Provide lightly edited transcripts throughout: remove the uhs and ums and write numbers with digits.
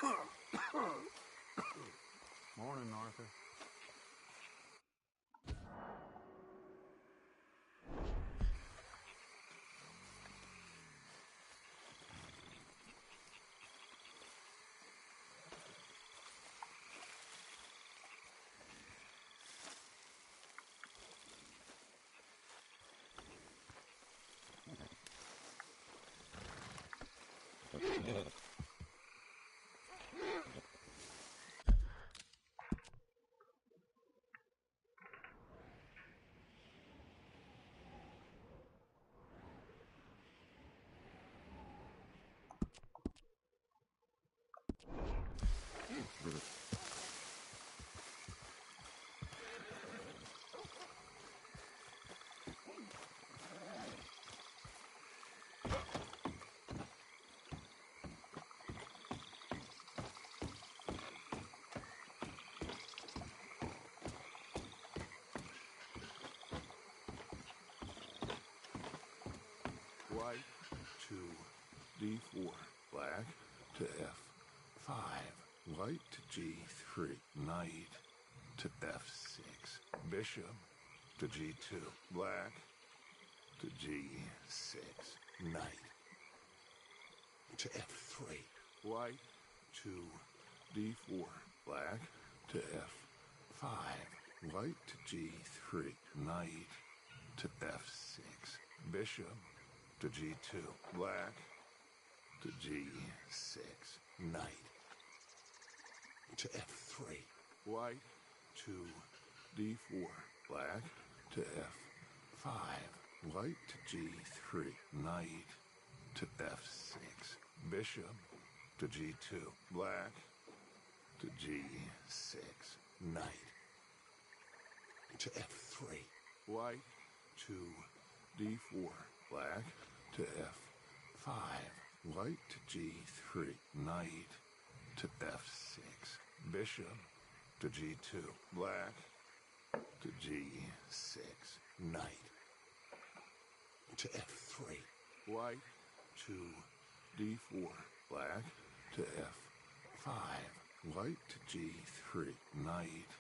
Morning, Arthur. White to D4, black to F5, white to G3, knight to F6, bishop to G2, black to G6, knight to F3, white to D4, black to F5, white to G3, knight to F6, bishop to G2, black to G6, knight to F3, white to D4, black to F5, white to G3, knight to F6, bishop to G2, black to G6, knight to F3, white to D4, black to F5, white to G3, knight to F6, bishop to G2, black to G6, knight to F3, white to D4, black to F5, white to G3, knight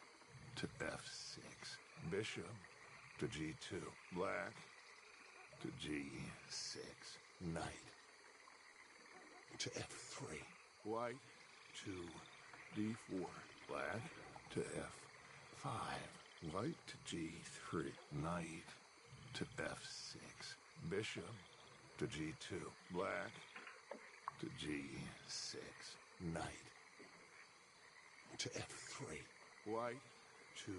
to F6, bishop to G2, black to G6, knight to F3, white to D4, black to F5, white to G3, knight to F6, bishop to G2, black to G6, knight to F3, white to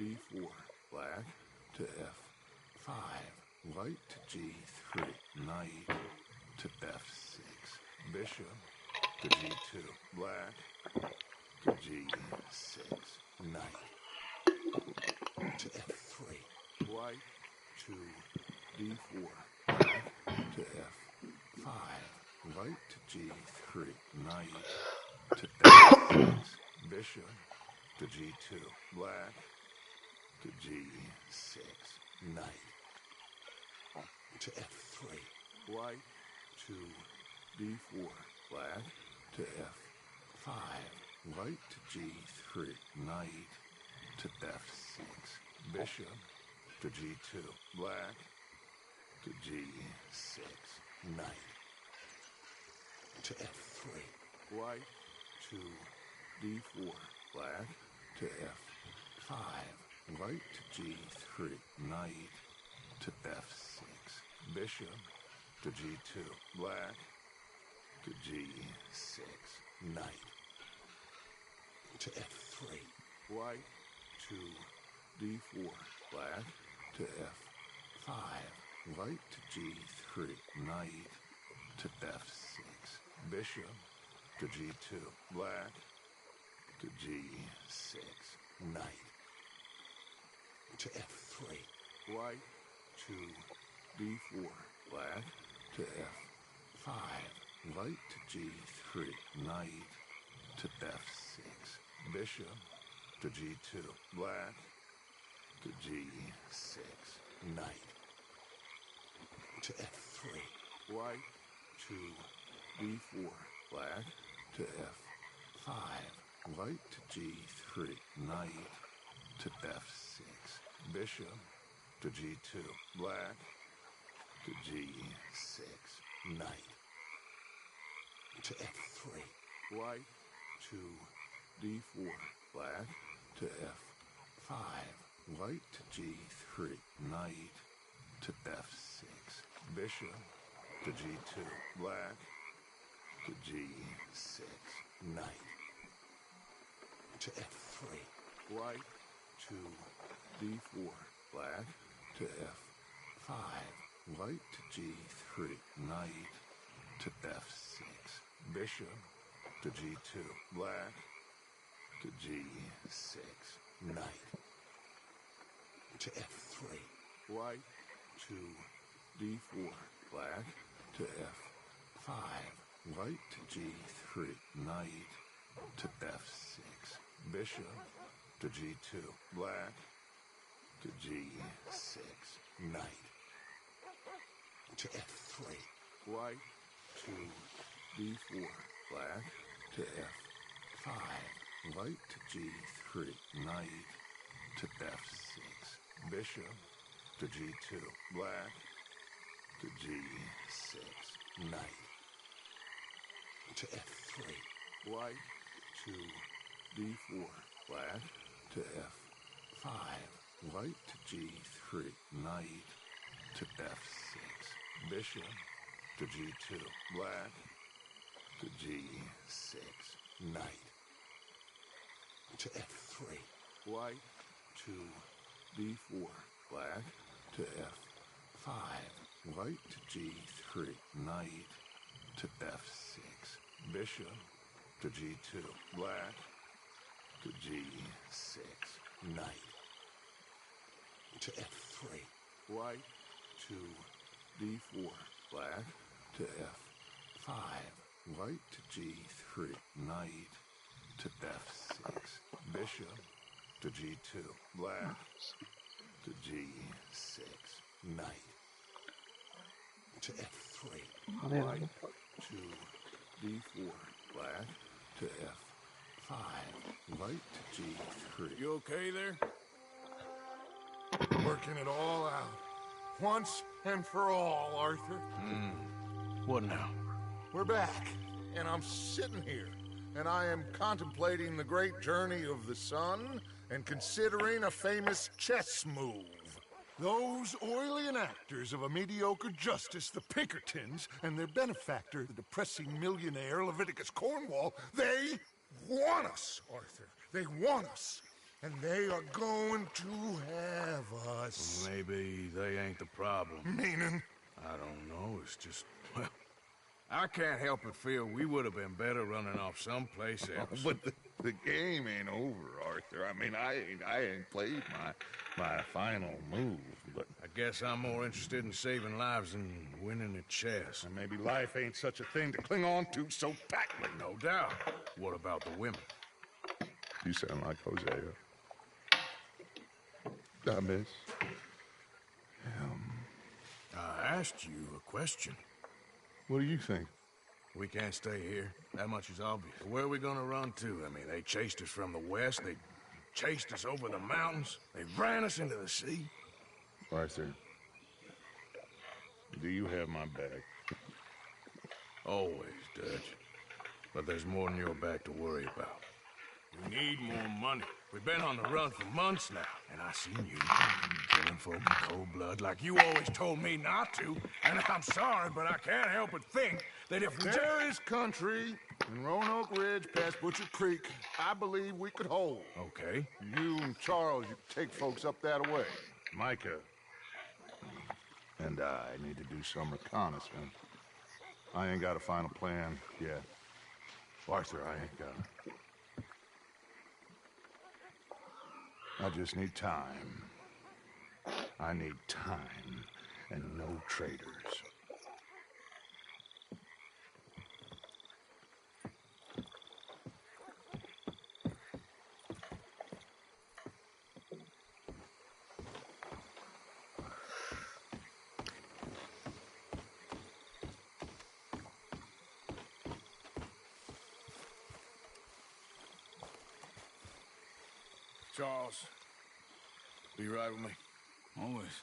D4, black to F5, white to G3, knight to F6, bishop to G2, black to G6, knight to F3, white to D4, black to F5, white to G3, knight to F6, bishop to G2, black to G6, knight to F3, white to D4, black to F5, white to G3, knight to F6, bishop to G2, black to G6, knight to F3, white to D4, black to F5, white to G3, knight to F6, bishop to G2, black to G6, knight to F3, white to D4, black to F5, white to G3, knight to F6, bishop to G2, black to G6, knight to F3, white to D4, black to F5, white to G3, knight to F6, bishop to G2, black to G6, knight to F3, white to D4, black to F5, white to G3, knight to F6, bishop to G2, black to G6, knight to F3, white to D4, black to F5, white to G3, knight to F6, bishop to G2, black to G6, knight to F3, white to D4, black to F5, white to G3, knight to F6, bishop to G2, black to G6, knight to F3, white to D4, black to F5, white to G3, knight to F6, bishop to G2, black to G6, knight to F3, white to D4, black to F5, white to G3, knight to F6, bishop to G2, black to G6, knight to F3, white to D4, black to F5, white to G3, knight to F6, bishop to G2, black to G6, knight to F3, white to D4, black to F5, white to G3, knight to F6, bishop to G2, black to G6, knight to F3, white to D4, black to F5, white to G3, knight to F6, bishop to G2, black to G6, knight to F3, white to D4, black to F5, white to G3. You okay there? Working it all out. Once and for all, Arthur. What now? We're back, and I'm sitting here, and I am contemplating the great journey of the sun and considering a famous chess move. Those oily enactors of a mediocre justice, the Pinkertons, and their benefactor, the depressing millionaire Leviticus Cornwall, they want us, Arthur. They want us. And they are going to have us. Maybe they ain't the problem. Meaning? I don't know. It's just, well, I can't help but feel we would have been better running off someplace else. But the game ain't over, Arthur. I mean, I ain't played my final move, but... I guess I'm more interested in saving lives than winning at chess. And maybe life ain't such a thing to cling on to so tightly. No doubt. What about the women? You sound like Hosea. I miss. I asked you a question. What do you think? We can't stay here. That much is obvious. Where are we gonna run to? I mean, they chased us from the west. They chased us over the mountains. They ran us into the sea. Arthur, do you have my back? Always, Dutch. But there's more than your back to worry about. We need more money. We've been on the run for months now, and I seen you killing folk in cold blood like you always told me not to. And I'm sorry, but I can't help but think that if we There is country in Roanoke Ridge past Butcher Creek I believe we could hold. Okay. You and Charles, you can take folks up that way. Micah and I need to do some reconnaissance. I ain't got a final plan yet. Arthur, I ain't got it. I just need time. I need time and no traitors. Charles, be right with me. Always.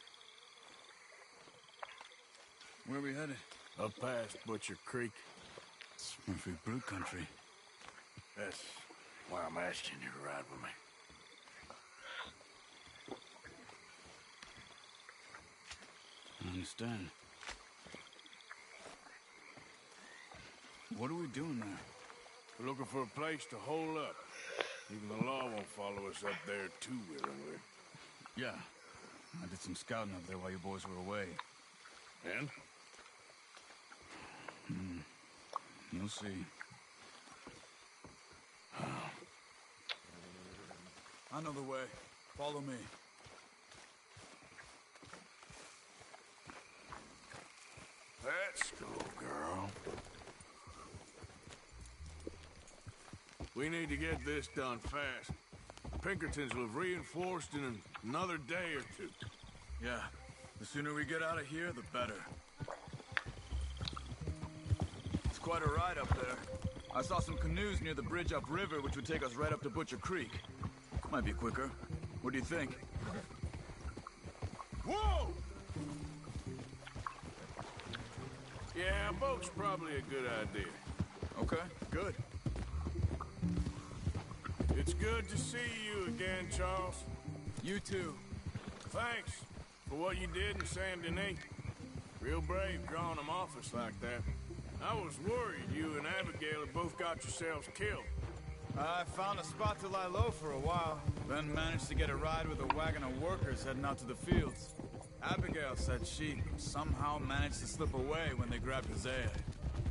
Where are we headed? Up past Butcher Creek. It's Murphy Brew country. That's why I'm asking you to ride with me. I understand. What are we doing there? We're looking for a place to hole up. Even the law won't follow us up there too willingly. Yeah. I did some scouting up there while you boys were away. And? You'll see. I know the way. Follow me. Let's go, girl. We need to get this done fast. Pinkertons will have reinforced in another day or two. Yeah. The sooner we get out of here, the better. It's quite a ride up there. I saw some canoes near the bridge upriver, which would take us right up to Butcher Creek. Might be quicker. What do you think? Whoa! Yeah, a boat's probably a good idea. Okay, good. It's good to see you again, Charles. You too. Thanks for what you did in Saint Denis. Real brave drawing them off us like that. I was worried you and Abigail had both got yourselves killed. I found a spot to lie low for a while, then managed to get a ride with a wagon of workers heading out to the fields. Abigail said she somehow managed to slip away when they grabbed Hosea.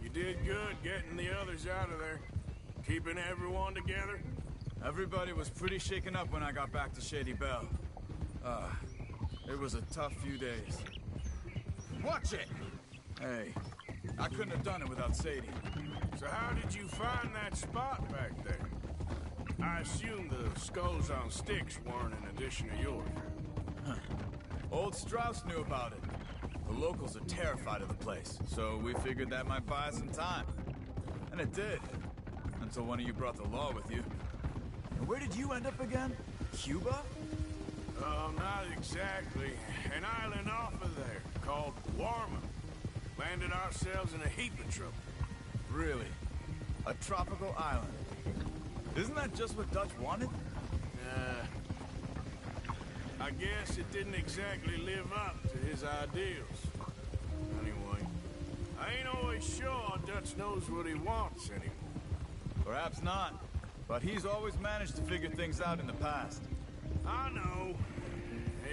You did good getting the others out of there. Keeping everyone together. Everybody was pretty shaken up when I got back to Shady Belle. It was a tough few days. Watch it! Hey, I couldn't have done it without Sadie. So how did you find that spot back there? I assume the skulls on sticks weren't an addition of yours. Old Strauss knew about it. The locals are terrified of the place, so we figured that might buy us some time. And it did. Until one of you brought the law with you. And where did you end up again? Cuba? Oh, not exactly. An island off of there, called Warma. Landed ourselves in a heap of trouble. Really? A tropical island? Isn't that just what Dutch wanted? I guess it didn't exactly live up to his ideals. Anyway, I ain't always sure Dutch knows what he wants anymore. Perhaps not. But he's always managed to figure things out in the past. I know.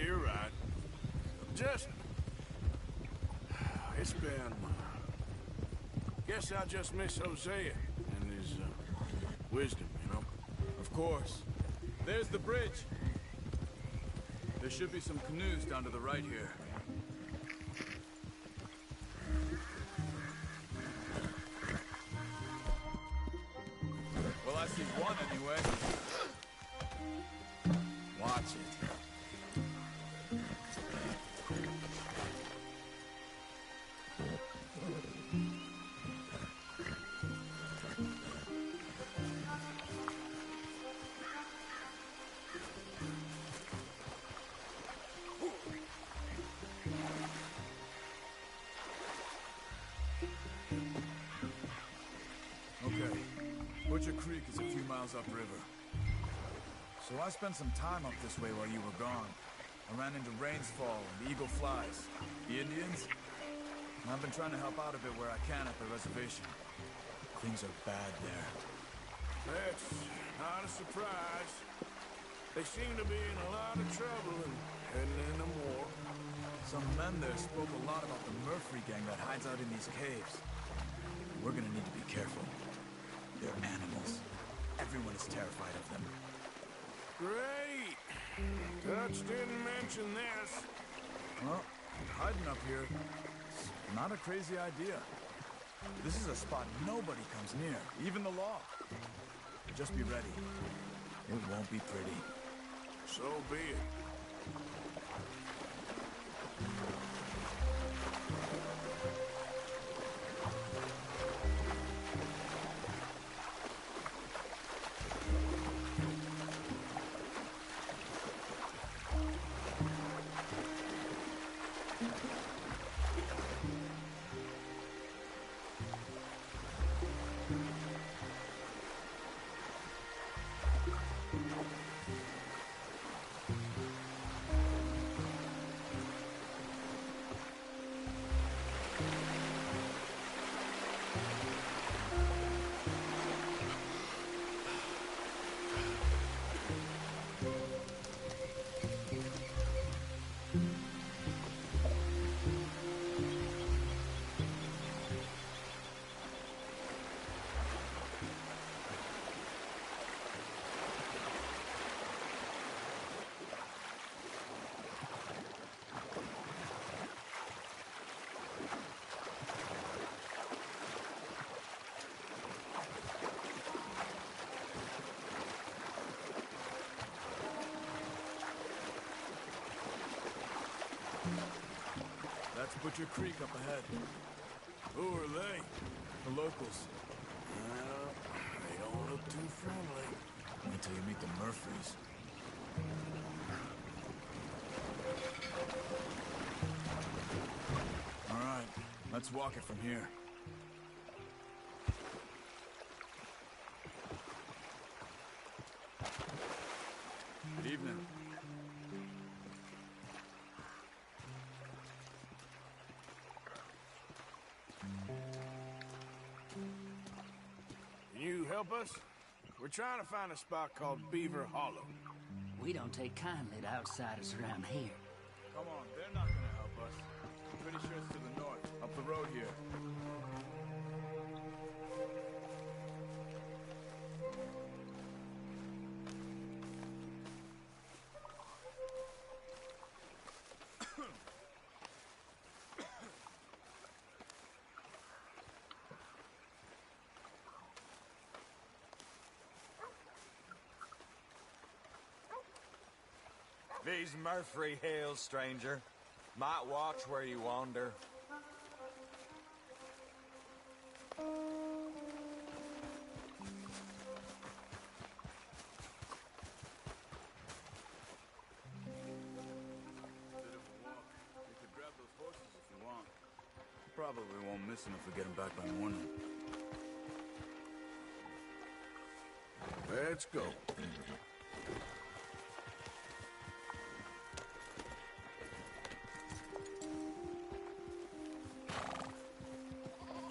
You're right. Just... It's been... Guess I just miss Hosea and his wisdom, you know? Of course. There's the bridge. There should be some canoes down to the right here. Well, I see one anyway. Watch it. Okay. Butcher Creek is a few miles upriver. So I spent some time up this way while you were gone. I ran into Rainsfall and the Eagle Flies. The Indians? And I've been trying to help out a bit where I can at the reservation. Things are bad there. That's not a surprise. They seem to be in a lot of trouble and heading into war. Some men there spoke a lot about the Murphy gang that hides out in these caves. We're gonna need to be careful. They're animals. Everyone is terrified of them. Great! Dutch didn't mention this. Well, hiding up here, it's not a crazy idea. This is a spot nobody comes near, even the law. Just be ready. It won't be pretty. So be it. That's Butcher Creek up ahead. Who are they? The locals. Well, they don't look too friendly. Until you meet the Murphys. All right, let's walk it from here. Good evening. Can you help us? We're trying to find a spot called Beaver Hollow. We don't take kindly to outsiders around here. Come on, they're not gonna help us. I'm pretty sure it's to the north, up the road here. These Murphy Hills, stranger. Might watch where you wander. Bit of a walk. You could grab those horses if you want. Probably won't miss them if we get them back by morning. Let's go.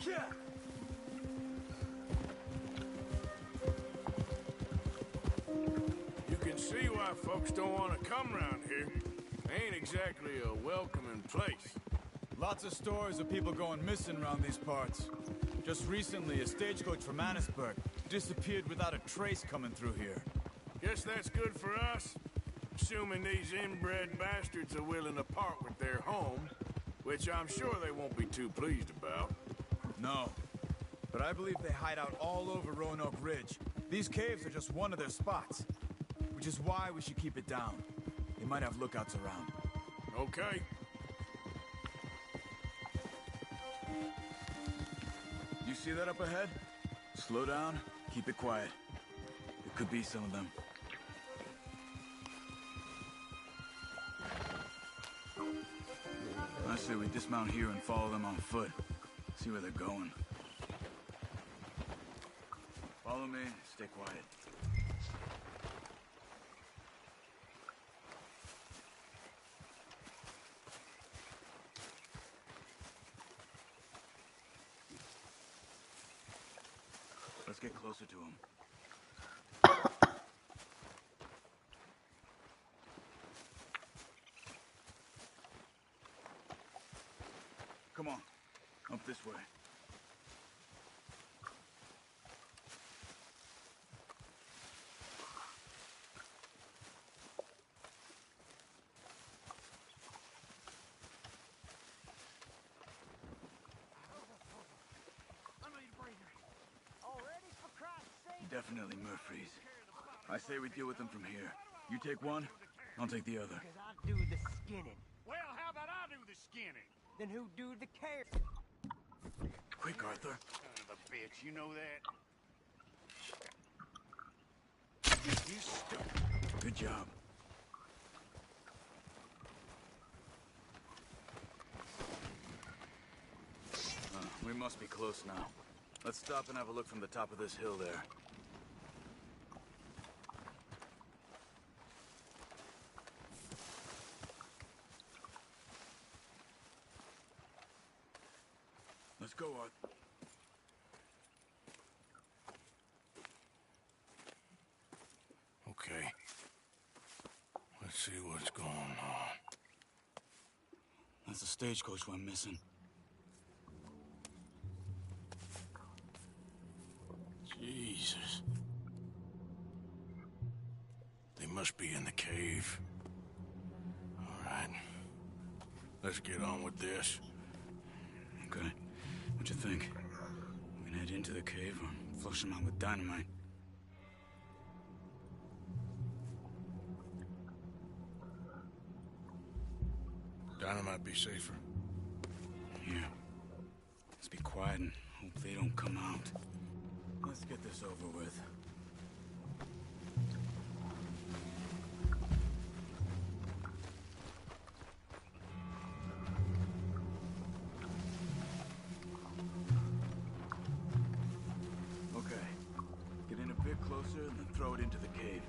Yeah! You can see why folks don't want to come around here. Ain't exactly a welcoming place. Lots of stories of people going missing around these parts. Just recently, a stagecoach from Annisburg disappeared without a trace coming through here. Guess that's good for us. Assuming these inbred bastards are willing to part with their home, which I'm sure they won't be too pleased about. No. But I believe they hide out all over Roanoke Ridge. These caves are just one of their spots. Which is why we should keep it down. They might have lookouts around. Okay. You see that up ahead? Slow down, keep it quiet. It could be some of them. I say we dismount here and follow them on foot. See where they're going. Follow me, stay quiet. Let's get closer to him. Come on, up this way. Definitely Murphys. I say we deal with them from here. You take one, I'll take the other. Because I do the skinning. Well, how about I do the skinning? Then who do the care? Quick, Arthur. Son of a bitch, you know that? You stuck. Good job. We must be close now. Let's stop and have a look from the top of this hill there. Let's go, Arthur. Okay. Let's see what's going on. That's the stagecoach we're missing. Jesus. They must be in the cave. All right. Let's get on with this. Okay. What you think? We can head into the cave or flush them out with dynamite. Dynamite be safer. Yeah. Let's be quiet and hope they don't come out. Let's get this over with. Okay. Get in a bit closer and then throw it into the cave.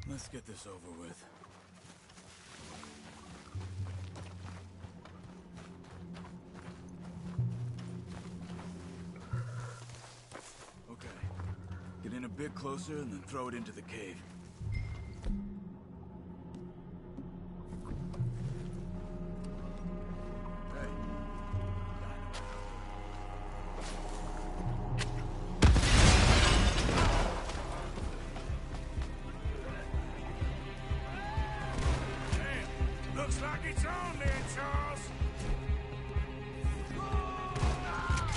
Let's get this over with. Okay. Get in a bit closer and then throw it into the cave. Looks like it's on there, Charles.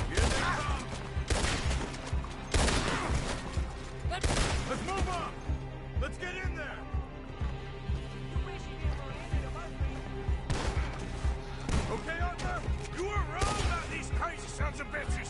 Here they come. Let's move on. Let's get in there. Okay, Arthur? You were wrong about these crazy sons of bitches.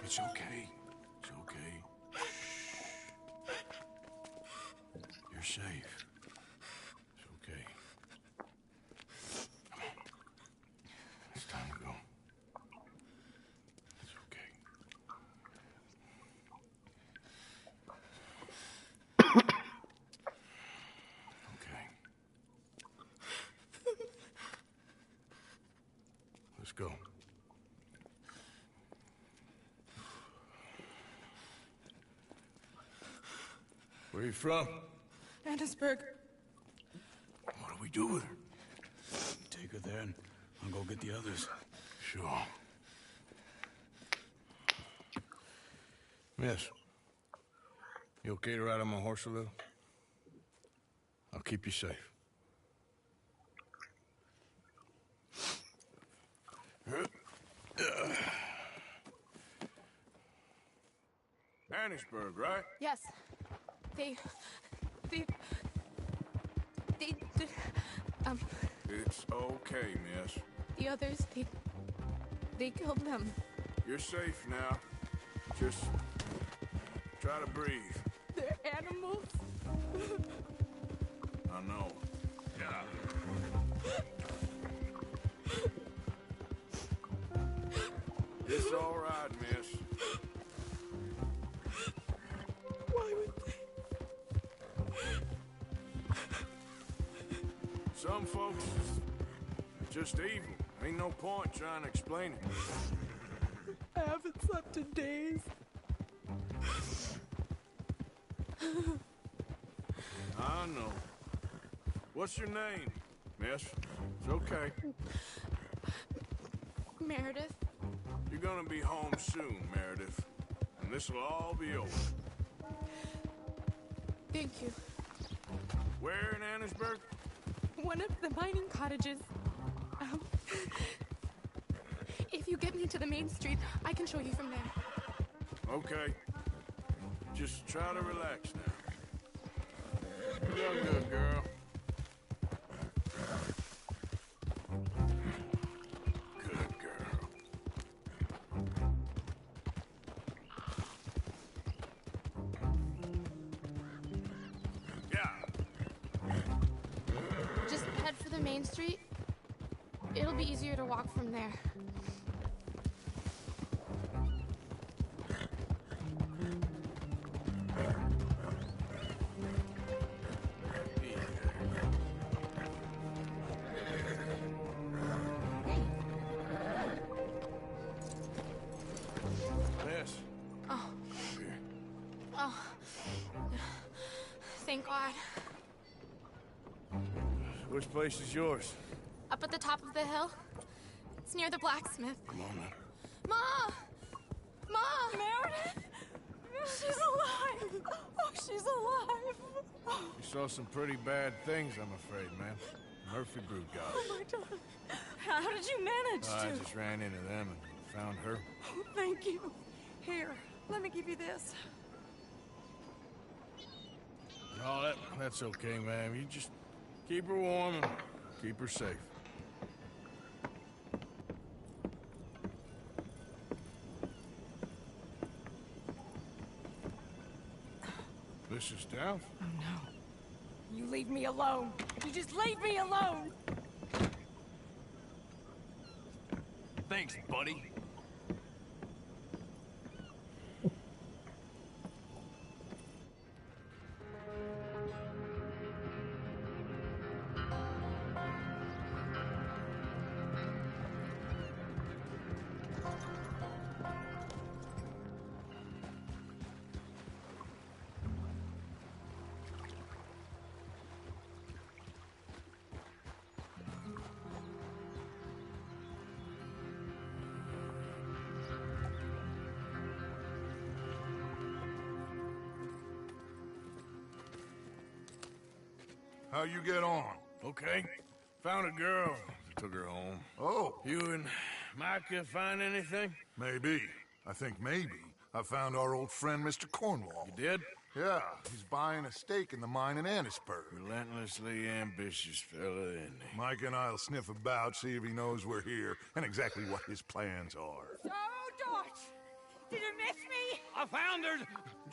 It's okay. It's okay. You're safe. It's okay. Come on. It's time to go. It's okay. go. Where are you from? Annisburg. What do we do with her? Take her there and I'll go get the others. Sure. Miss, you okay to ride on my horse a little? I'll keep you safe. Annisburg, right? Yes. They, It's okay, miss. the others, they killed them. You're safe now. Just try to breathe. They're animals. I know. Yeah. It's all right, miss. Why would they? Some folks are just evil. Ain't no point trying to explain it. I haven't slept in days. I know. What's your name, miss? It's okay. Meredith. You're gonna be home soon, Meredith. And this'll all be over. Thank you. Where in Annisburg? One of the mining cottages. If you get me to the main street, I can show you from there. Okay. Just try to relax now. You're good, girl. Good girl. Yeah. Just head for the main street. It'll be easier to walk from there. Miss. Oh. Oh. Thank God. Which place is yours? Up at the top of the hill. It's near the blacksmith. Come on, then. Ma! Ma! Meredith! She's alive! Oh, she's alive! You saw some pretty bad things, I'm afraid, man. Murphy brood got Oh, us. my darling. How did you manage I just ran into them and found her. Oh, thank you. Here, let me give you this. No, that's okay, ma'am. You just keep her warm and keep her safe. Mrs. Stout? Oh, no. You leave me alone. You just leave me alone. Thanks, buddy. How you get on? Okay. Found a girl. Took her home. Oh, You and Micah find anything? maybe. I think maybe I found our old friend, Mr. Cornwall. You did? Yeah, he's buying a stake in the mine in Annisburg. Relentlessly ambitious fella, isn't he? Mike and I'll sniff about, see if he knows we're here, and exactly what his plans are. So, Dutch, did you miss me? I found her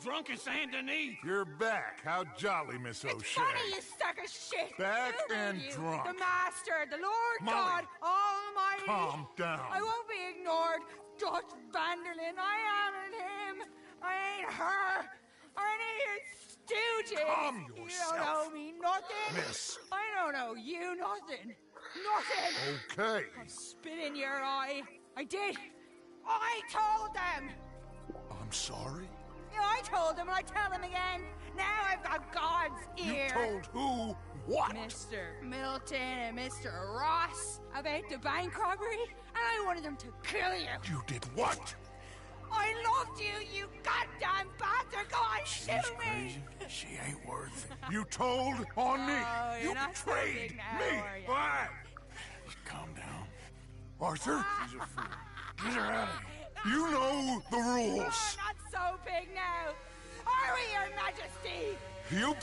drunk in Saint Denis. You're back. How jolly, Miss O'Shea. It's funny, you sack of shit. Back Who are and you? drunk. The Master, the Lord Molly. God Almighty. Calm down. I won't be ignored. Dutch Vanderlyn, I ain't him. I ain't her. Or any of your stooges. Calm You yourself. don't know me nothing. Miss. I don't know you nothing. Nothing! Okay. I'll spit in your eye. I did. I told them! I'm sorry? Yeah, I told them and I tell them again. Now I've got God's ear. You told who what? Mr. Milton and Mr. Ross about the bank robbery, and I wanted them to kill you. You did what? I loved you, you goddamn bastard! Go on, shoot me! She ain't worth it. You told on me. Oh, You you're not so betrayed big now, me. are you? Why? Calm down. Arthur? She's a fool. Get her out of here. You know the rules. You're not so big now. Are we, Your Majesty? You...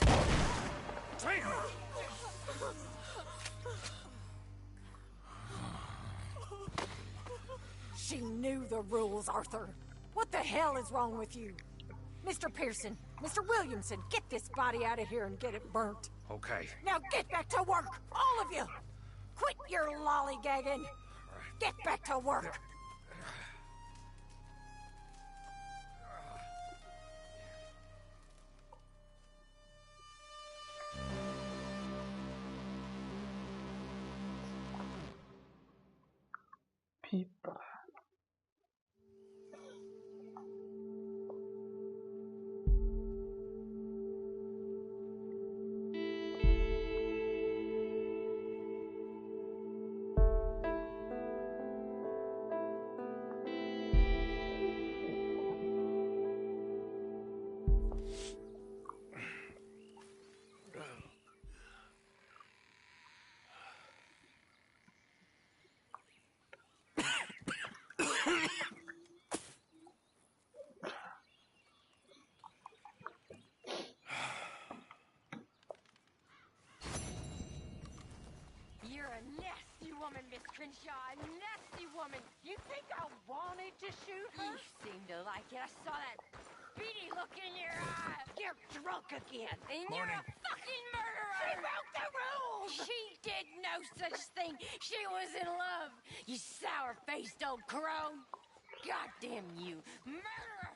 She knew the rules, Arthur. What the hell is wrong with you? Mr. Pearson, Mr. Williamson, get this body out of here and get it burnt. Okay. Now get back to work, all of you! Quit your lollygagging! Get back to work! People. You're a nasty woman, Miss Crenshaw, a nasty woman. You think I wanted to shoot her? You seem to like it. I saw that beady look in your eye. You're drunk again, and you're a fucking murderer. She broke the rules. She did no such thing. She was in love. You sour-faced old crone. Goddamn you, murderer!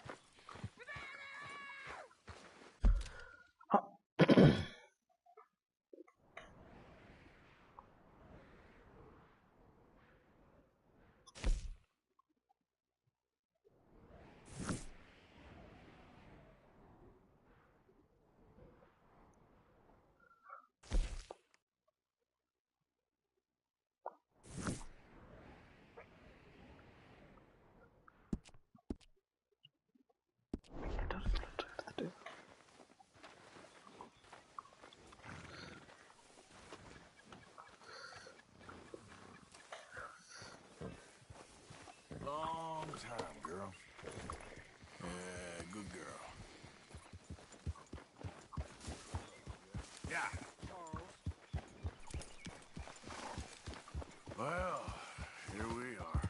Long time, girl. Yeah, good girl. Yeah. Well, here we are.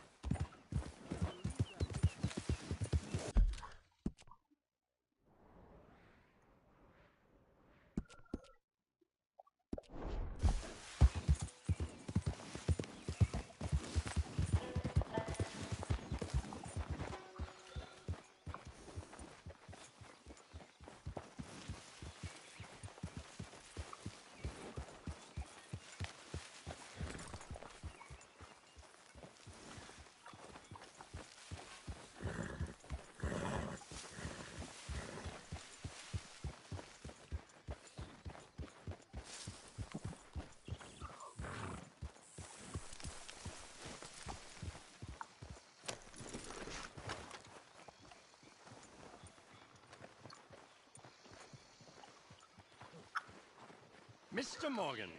Mr. Morgan,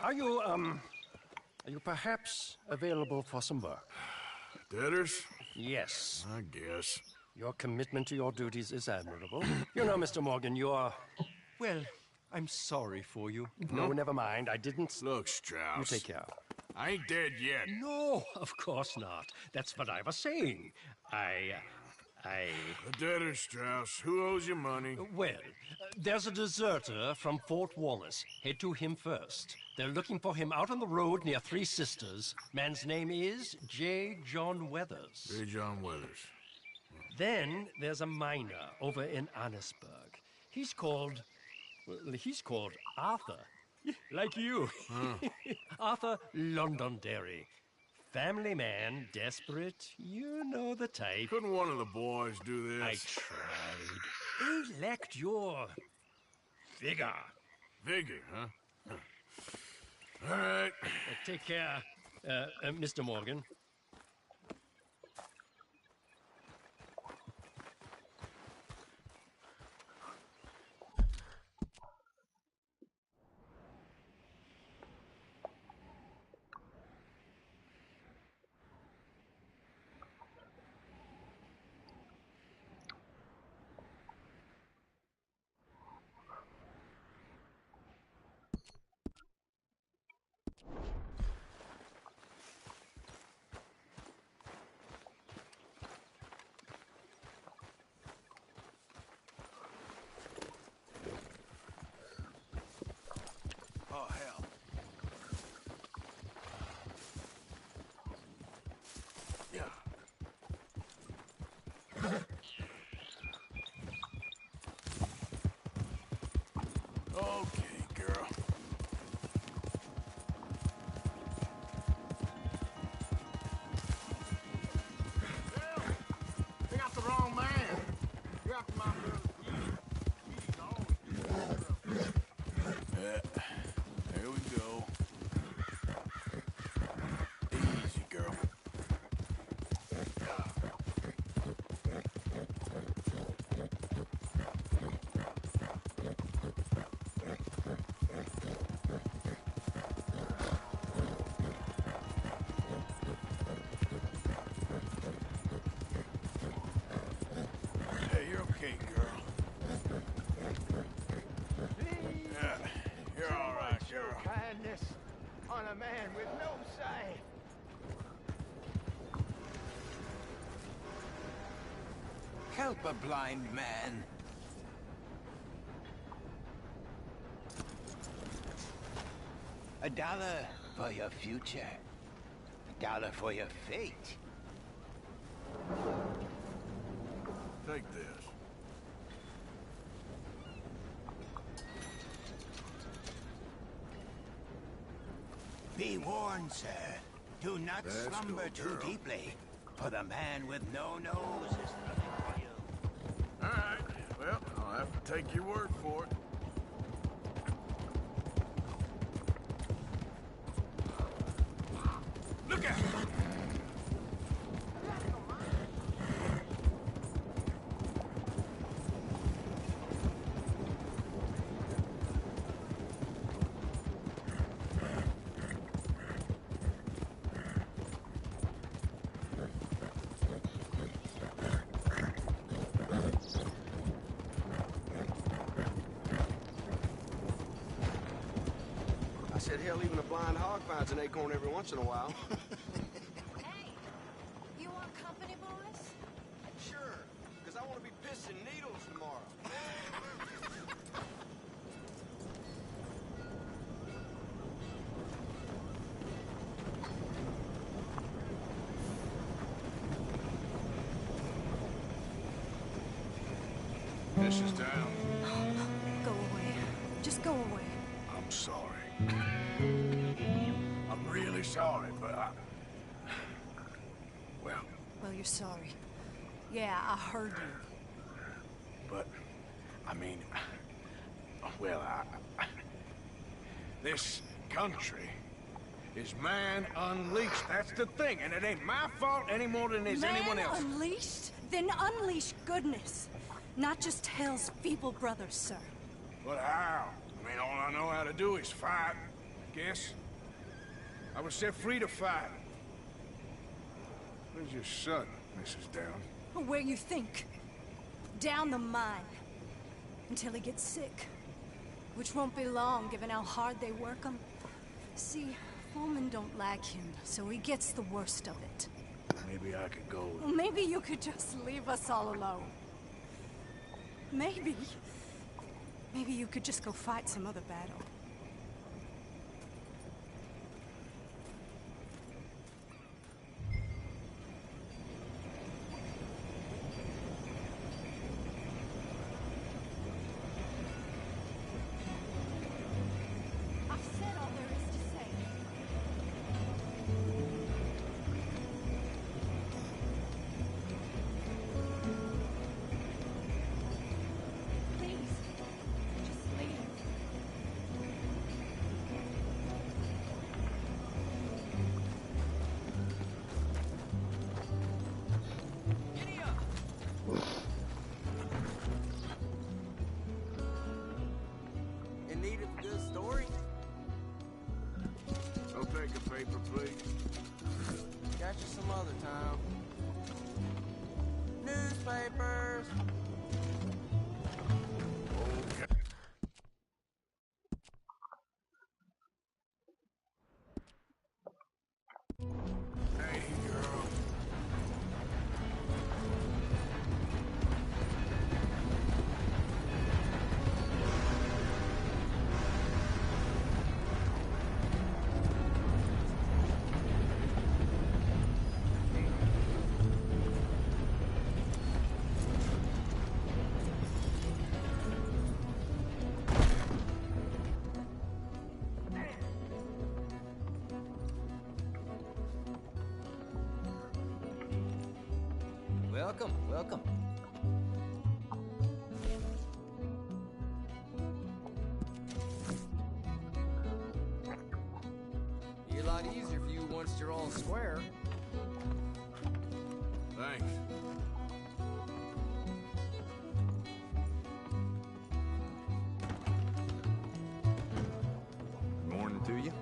are you perhaps available for some work? Debtors? Yes. I guess. Your commitment to your duties is admirable. You know, Mr. Morgan, you are... Well, I'm sorry for you. No, never mind. I didn't... Look, Strauss. You take care. I ain't dead yet. No, of course not. That's what I was saying. The debtor, Strauss. Who owes you money? Well, there's a deserter from Fort Wallace. Head to him first. They're looking for him out on the road near Three Sisters. Man's name is J. John Weathers. J. John Weathers. Then there's a miner over in Annisburg. He's called Arthur. Like you. Arthur Londonderry. Family man, desperate. You know the type. Couldn't one of the boys do this? I tried. They lacked your... vigor. Vigor, huh? All right. Take care, Mr. Morgan. Oh, hell. Yeah. Okay, girl. They got the wrong man. You're after my brother. There we go. Easy, girl. Hey, you're okay, girl. Yeah, you're all right, girl. Kindness on a man with no sight. Help a blind man. $1 for your future. $1 for your fate. Take this. Be warned, sir. Do not Let's slumber go, too girl. deeply, for the man with no nose is looking for you. All right. Well, I'll have to take your word for it. Look out! I said, hell, even a blind hog finds an acorn every once in a while. Hey, you want company, boys? Sure, because I want to be pissing needles tomorrow. Mrs. Down, Go away. Just go away. I'm sorry. I'm really sorry, but well, Well, you're sorry. Yeah, I heard you. but, I mean, well, this country is man unleashed. That's the thing, and it ain't my fault any more than it's anyone else. Man unleashed? Then unleash goodness. Not just hell's feeble brothers, sir. But how? I mean, all I know how to do is fight, I guess. I was set free to fight. Where's your son, Mrs. Down? Where you think? Down the mine. Until he gets sick. Which won't be long, given how hard they work him. See, foremen don't like him, so he gets the worst of it. Maybe I could go with... Well, maybe you could just leave us all alone. Maybe. Maybe you could just go fight some other battle. need it for good story. I'll take a paper, please. Catch you some other time. Newspapers. Okay. Hey, girl. Welcome, welcome. Be a lot easier for you once you're all square. Thanks. Morning to you.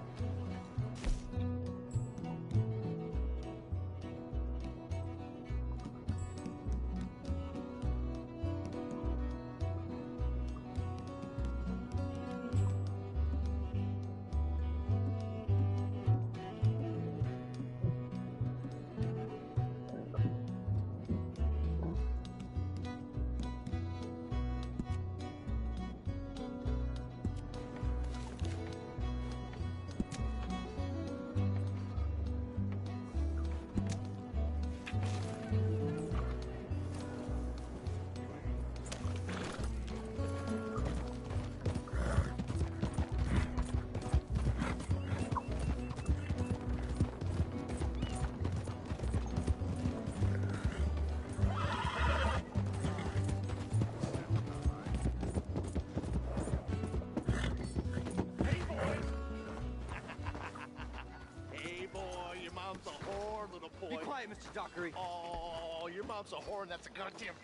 Be quiet, Mr. Dockery. Oh, your mom's a whore and that's a goddamn...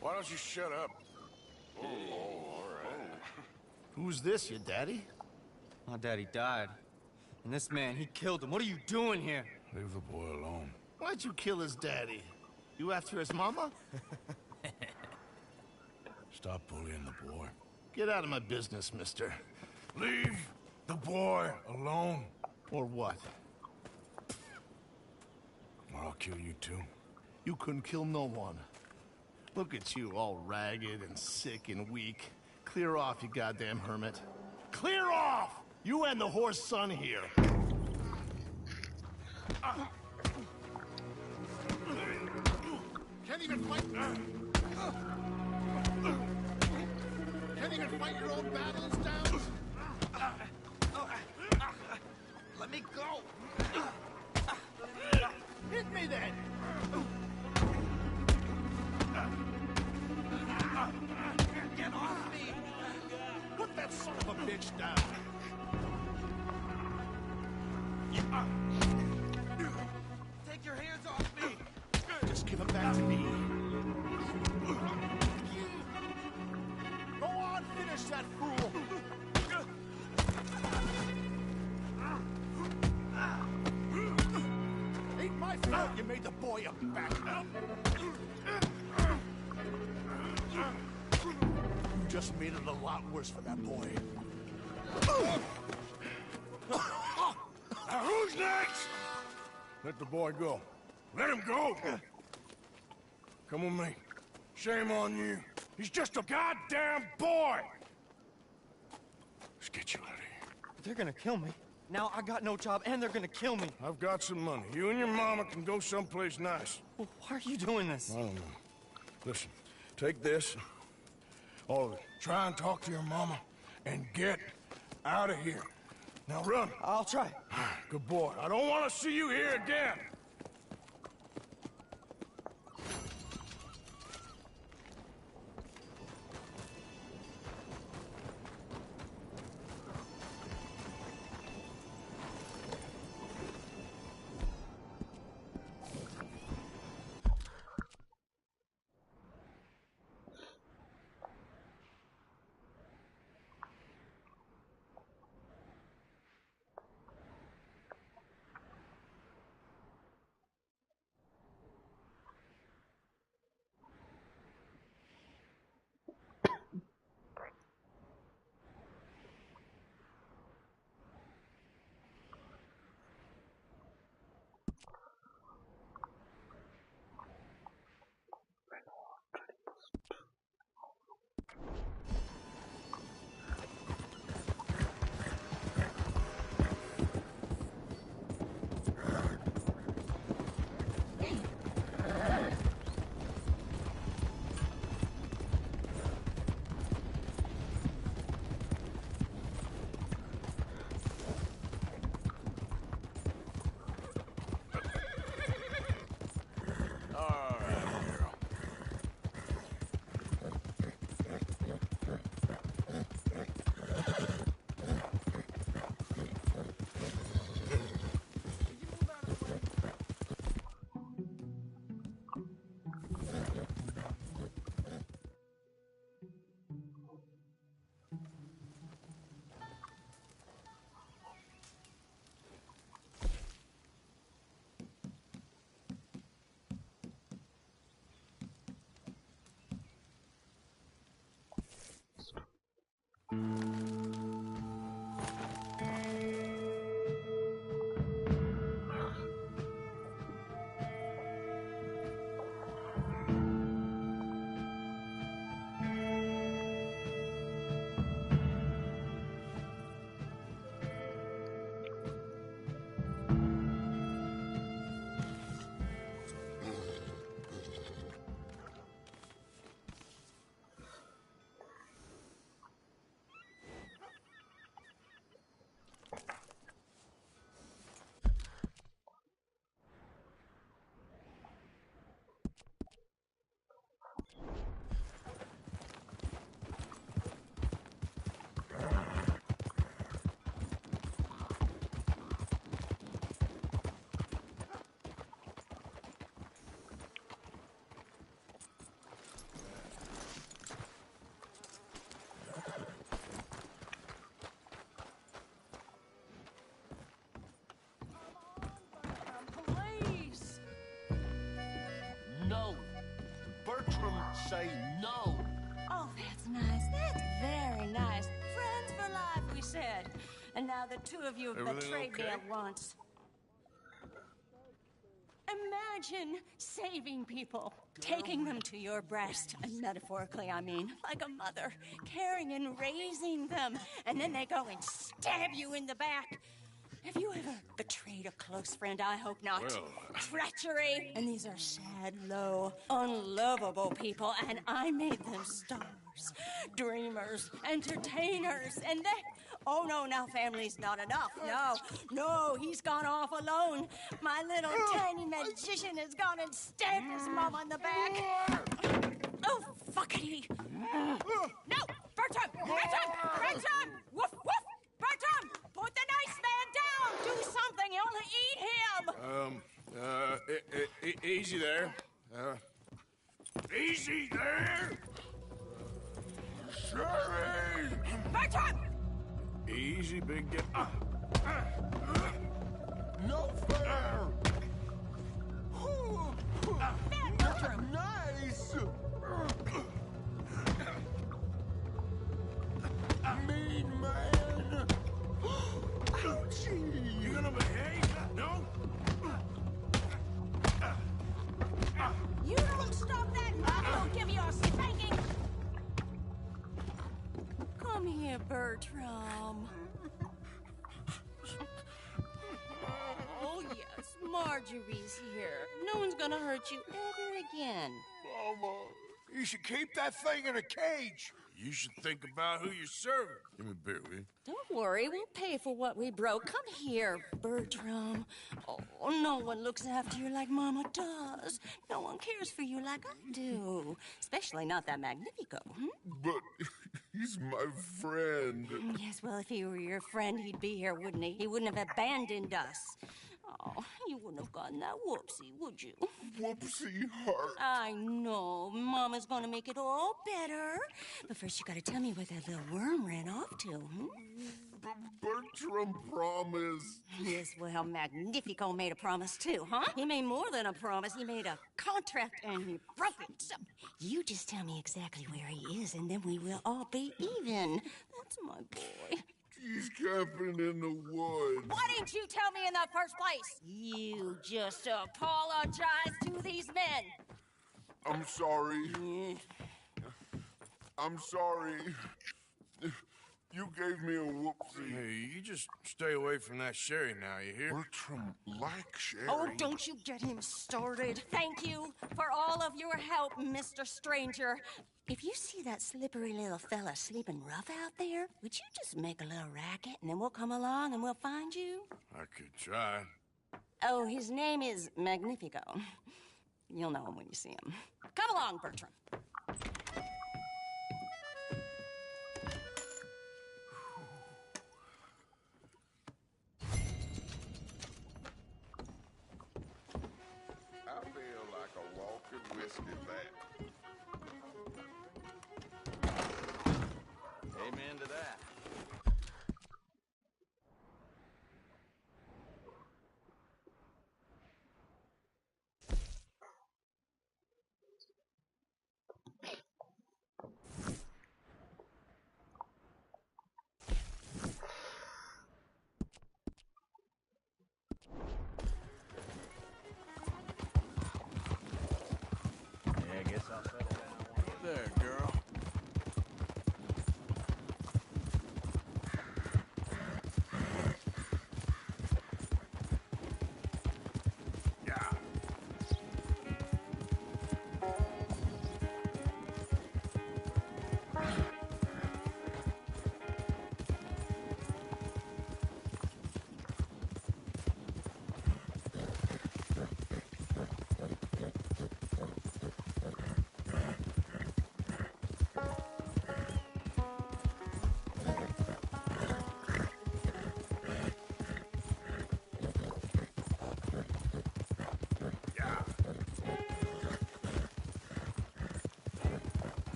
Why don't you shut up? Oh, all right. Who's this, your daddy? My daddy died. And this man, he killed him. What are you doing here? Leave the boy alone. Why'd you kill his daddy? You after his mama? Stop bullying the boy. Get out of my business, mister. Leave the boy alone. Or what? Or I'll kill you too. You couldn't kill no one. Look at you, all ragged and sick and weak. Clear off, you goddamn hermit. Clear off! You and the whore's son here. Can't even fight... Can't even fight your own battles, Downs? Let me go! Hit me then! Get off me! Put that son of a bitch down! Take your hands off me! Just give him back to me. Go on, finish that fool! Ain't my fault you made the boy a backup. You just made it a lot worse for that boy. Now who's next? Let the boy go. Let him go! Come with me. Shame on you. He's just a goddamn boy! Let's get you out of here. They're gonna kill me. Now I got no job and they're gonna kill me. I've got some money. You and your mama can go someplace nice. Well, why are you doing this? I don't know. Listen, take this. All of it. Try and talk to your mama and get out of here. Now run. I'll try. Good boy. I don't want to see you here again. Police! No. Bertram, say no. Oh, that's nice. That's very nice. Friends for life, we said. And now the two of you have Everything betrayed me okay? at once. Imagine saving people, taking them to your breast, and metaphorically, I mean, like a mother, caring and raising them, and then they go and stab you in the back. Have you ever betrayed a close friend? I hope not. Well... Treachery. And these are sad, low, unlovable people, and I made them stars, dreamers, entertainers, and they... Oh, no, now family's not enough. No, he's gone off alone. My little tiny magician has gone and stabbed his mom on the back. Oh, fuckity. No, Bertram! Woof, woof! Bertram, put the nice man down! Do something, you'll eat him! Easy there. Easy there! Sherry! Bertram! Easy, big guy. No fair! Bad Bertram! Nice! Mean man! Ouchie! You gonna behave? No? You don't stop that, I'll give you a spanking! Come here, Bertram. Oh, yes, Marjorie's here. No one's gonna hurt you ever again. Mama, you should keep that thing in a cage. You should think about who you're serving. Give me a beer, will you? Don't worry, we'll pay for what we broke. Come here, Bertram. Oh, no one looks after you like Mama does. No one cares for you like I do. Especially not that Magnifico. But he's my friend. Yes, well, if he were your friend, he'd be here, wouldn't he? He wouldn't have abandoned us. Oh, you wouldn't have gotten that whoopsie, would you? Whoopsie heart. I know. Mama's gonna make it all better. But first, you gotta tell me where that little worm ran off to, Bertram promised. Yes, well, Magnifico made a promise, too, huh? He made more than a promise. He made a contract, and he broke it. So, you just tell me exactly where he is, and then we will all be even. That's my boy. He's camping in the woods. Why didn't you tell me in the first place? You just apologize to these men. I'm sorry. I'm sorry. You gave me a whoopsie. Hey, you just stay away from that sherry now, you hear? Bertram likes sherry. Oh, don't you get him started. Thank you for all of your help, Mr. Stranger. If you see that slippery little fella sleeping rough out there, would you just make a little racket and then we'll come along and we'll find you? I could try. Oh, his name is Magnifico. You'll know him when you see him. Come along, Bertram. I feel like a walking whiskey vat. Amen to that. There, girl.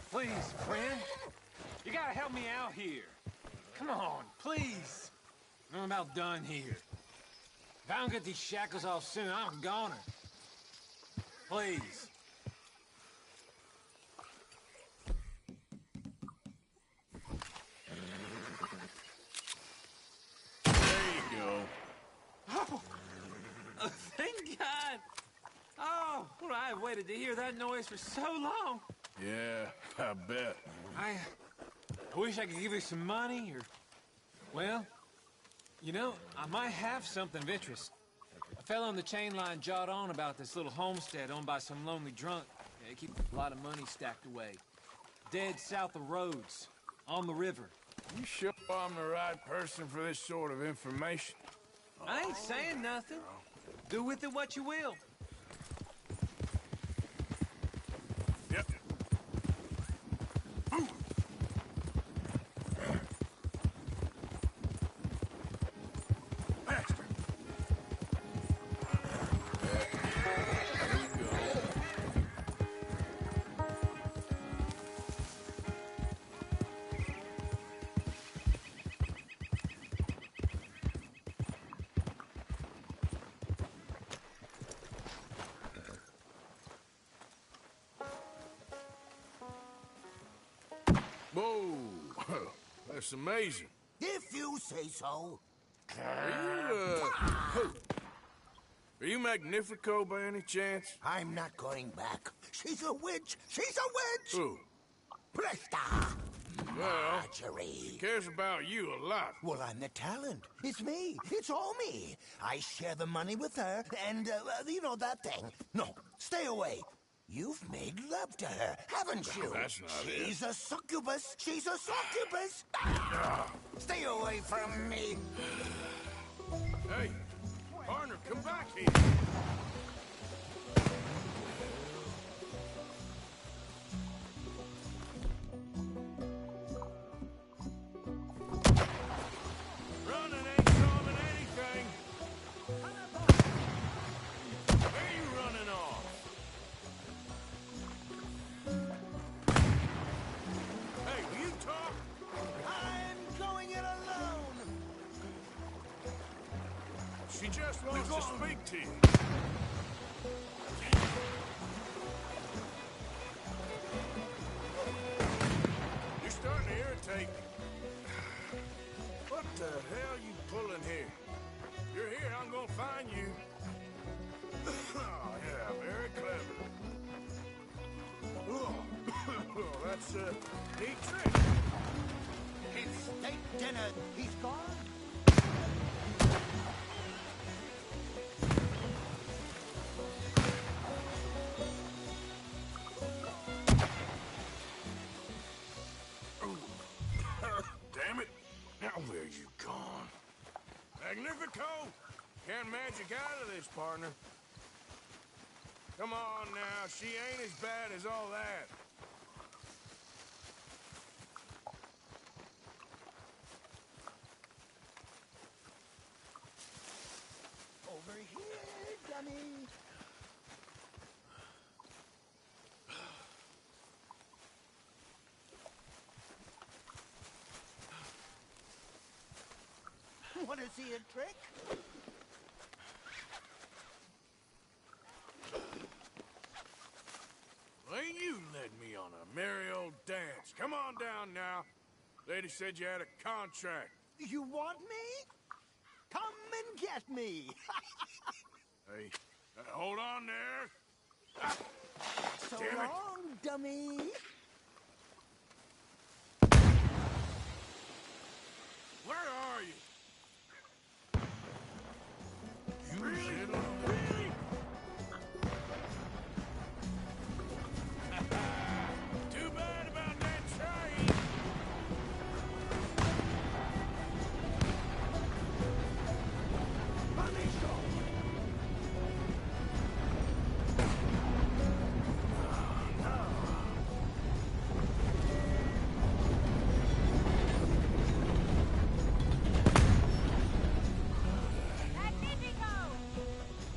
Please, friend. You gotta help me out here. Come on, please. I'm about done here. If I don't get these shackles off soon, I'm a goner. Please. There you go. Oh, thank God. Oh, well, I've waited to hear that noise for so long. Yeah, I bet. I wish I could give you some money, or... Well, you know, I might have something of interest. A fellow on the chain line jawed on about this little homestead owned by some lonely drunk. They keep a lot of money stacked away. Dead south of Rhodes, on the river. You sure I'm the right person for this sort of information? I ain't saying nothing. Do with it what you will. Yep. Whoa, that's amazing. If you say so. Are you Magnifico by any chance? I'm not going back. She's a witch. She's a witch. Who? Presta. Well, Marjorie. she cares about you a lot. Well, I'm the talent. It's me. It's all me. I share the money with her, and, you know that thing. No, stay away. You've made love to her, haven't you? That's not it. She's a succubus. She's a succubus. Stay away from me. Hey, partner, come back here. Running ain't solving anything. Where you running off? Hey, will you talk? I'm going it alone. She just wants to speak to you. You're starting to irritate me. What the hell you pulling here? You're here, I'm gonna find you. Oh, yeah, very clever. Oh, that's a neat trick. It's steak dinner. He's gone. Damn it. Now where you gone? Magnifico! Can't magic out of this, partner. Come on now, she ain't as bad as all that. Over here, dummy. Want to see a trick? Lady said you had a contract. You want me? Come and get me. Hey, hold on there. So Damn it. long, dummy. Where are you? You Really? Too bad about that train.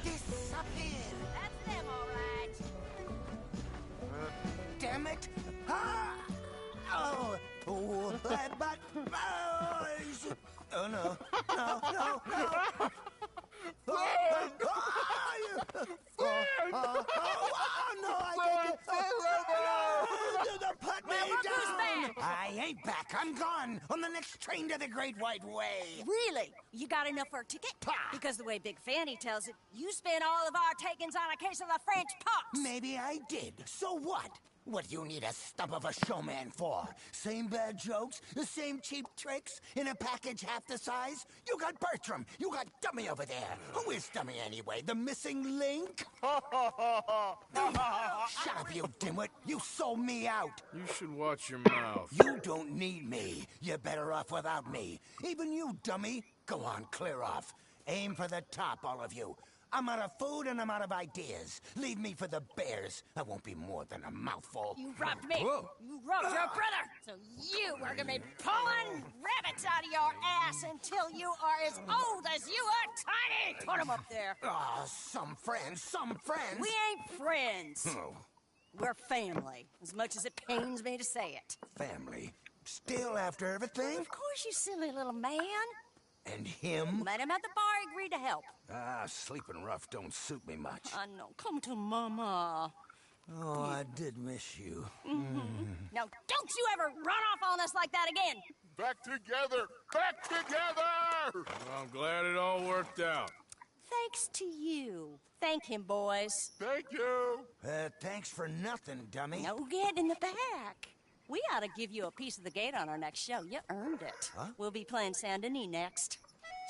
Disappear. That's them, all right. Damn it! Ah! Oh, but oh no, no, no, no! No, I can't. Put me down! I ain't back. I'm gone on the next train to the Great White Way. Really? You got enough for a ticket? Because the way Big Fanny tells it, you spent all of our takings on a case of the French pox. Maybe I did. So what? What do you need a stump of a showman for? Same bad jokes? The same cheap tricks? In a package half the size? You got Bertram. You got Dummy over there. Who is Dummy anyway? The missing link? Shut up, you dimwit. You sold me out. You should watch your mouth. You don't need me. You're better off without me. Even you, Dummy. Go on, clear off. Aim for the top, all of you. I'm out of food and I'm out of ideas. Leave me for the bears. I won't be more than a mouthful. You robbed me. Whoa. You robbed your brother. So you are gonna be pulling rabbits out of your ass until you are as old as you are tiny. Put them up there. Ah, some friends, some friends. We ain't friends. Oh, We're family, as much as it pains me to say it. family. Still after everything? Of course, you silly little man. And him? Met him at the bar, agreed to help. Ah, sleeping rough don't suit me much. I know. Come to Mama. Oh, I did miss you. Now, don't you ever run off on us like that again. Back together! Back together! Well, I'm glad it all worked out. Thanks to you. Thank him, boys. Thank you! Thanks for nothing, Dummy. No, get in the back. We ought to give you a piece of the gate on our next show. You earned it. Huh? We'll be playing Saint Denis next.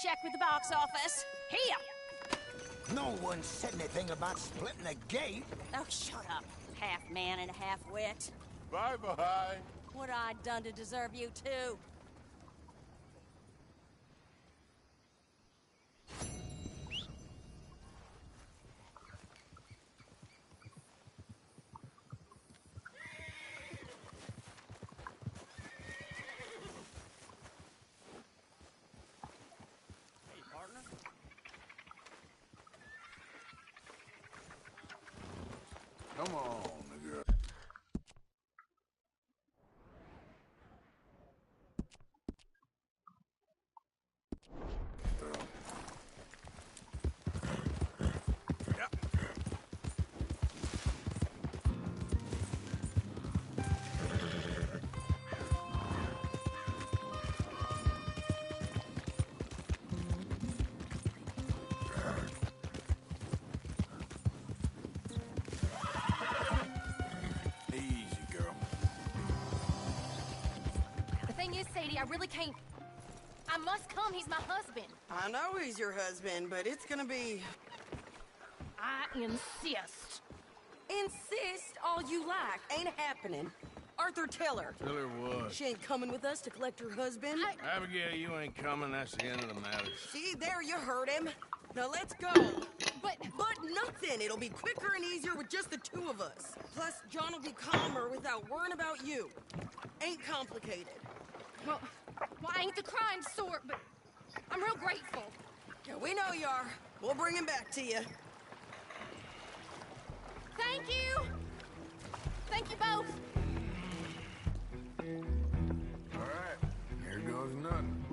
Check with the box office. Here! No one said anything about splitting a gate. Oh, shut up. Half man and half wit. Bye-bye. What I done to deserve you, too? Come on, girl. I really can't. I must come. He's my husband. I know he's your husband, but it's gonna be... I insist. Insist all you like. Ain't happening. Arthur, tell her. Tell her what? She ain't coming with us to collect her husband. Abigail, you ain't coming. That's the end of the matter. See, there you heard him. Now let's go. But nothing. It'll be quicker and easier with just the two of us. Plus, John will be calmer without worrying about you. Ain't complicated. Well, I ain't the crime sort, but I'm real grateful. Yeah, we know you are. We'll bring him back to you. Thank you. Thank you both. All right, here goes nothing.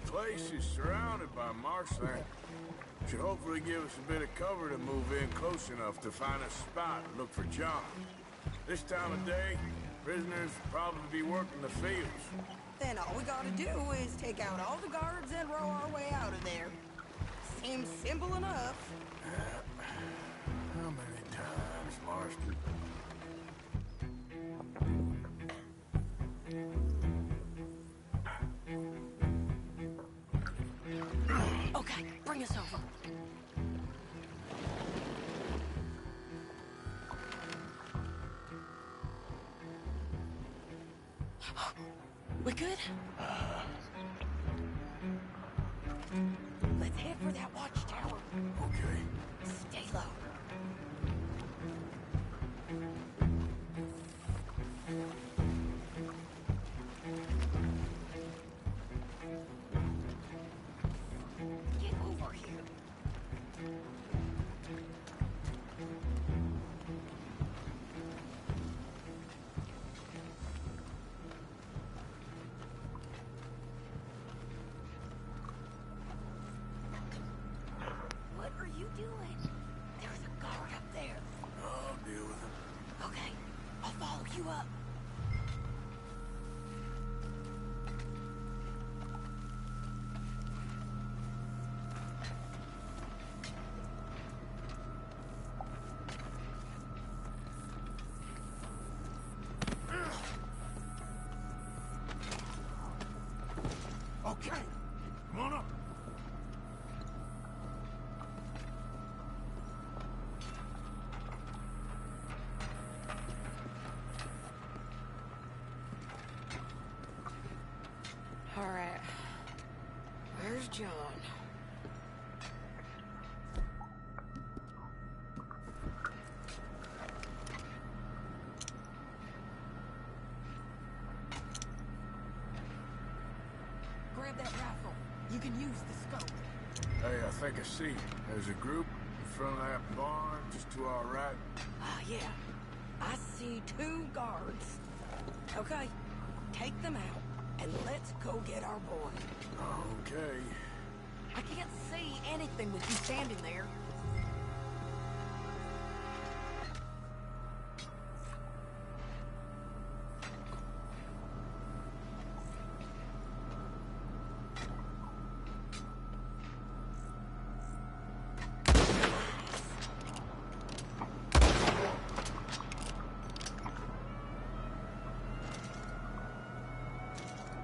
The place is surrounded by marshland. Should hopefully give us a bit of cover to move in close enough to find a spot and look for John. This time of day, prisoners will probably be working the fields. then all we gotta do is take out all the guards and row our way out of there. Seems simple enough. How many times, Marston? Okay, bring us over. We good? Let's head for that watchtower. Okay. Stay low. Get over here. What are you doing? There's a guard up there. I'll deal with him. Okay, I'll follow you up. Okay, come on up. All right. Where's John? Grab that rifle. You can use the scope. Hey, I think I see you. There's a group in front of that barn, just to our right. Ah, yeah. I see 2 guards. Okay, take them out, and let's go get our boy. Okay. I can't see anything with you standing there.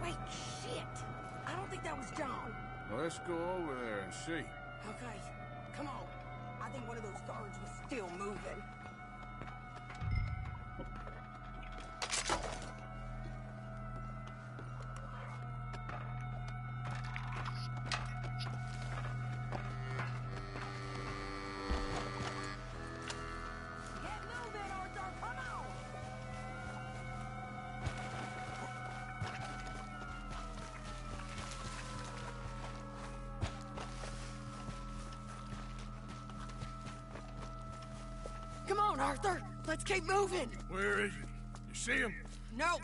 Wait, shit! I don't think that was John. Well, let's go over there and see. Okay, come on. I think one of those guards was still moving. Get moving, Arthur! Come on! Come on, Arthur! Let's keep moving! Where is he? You see him? No!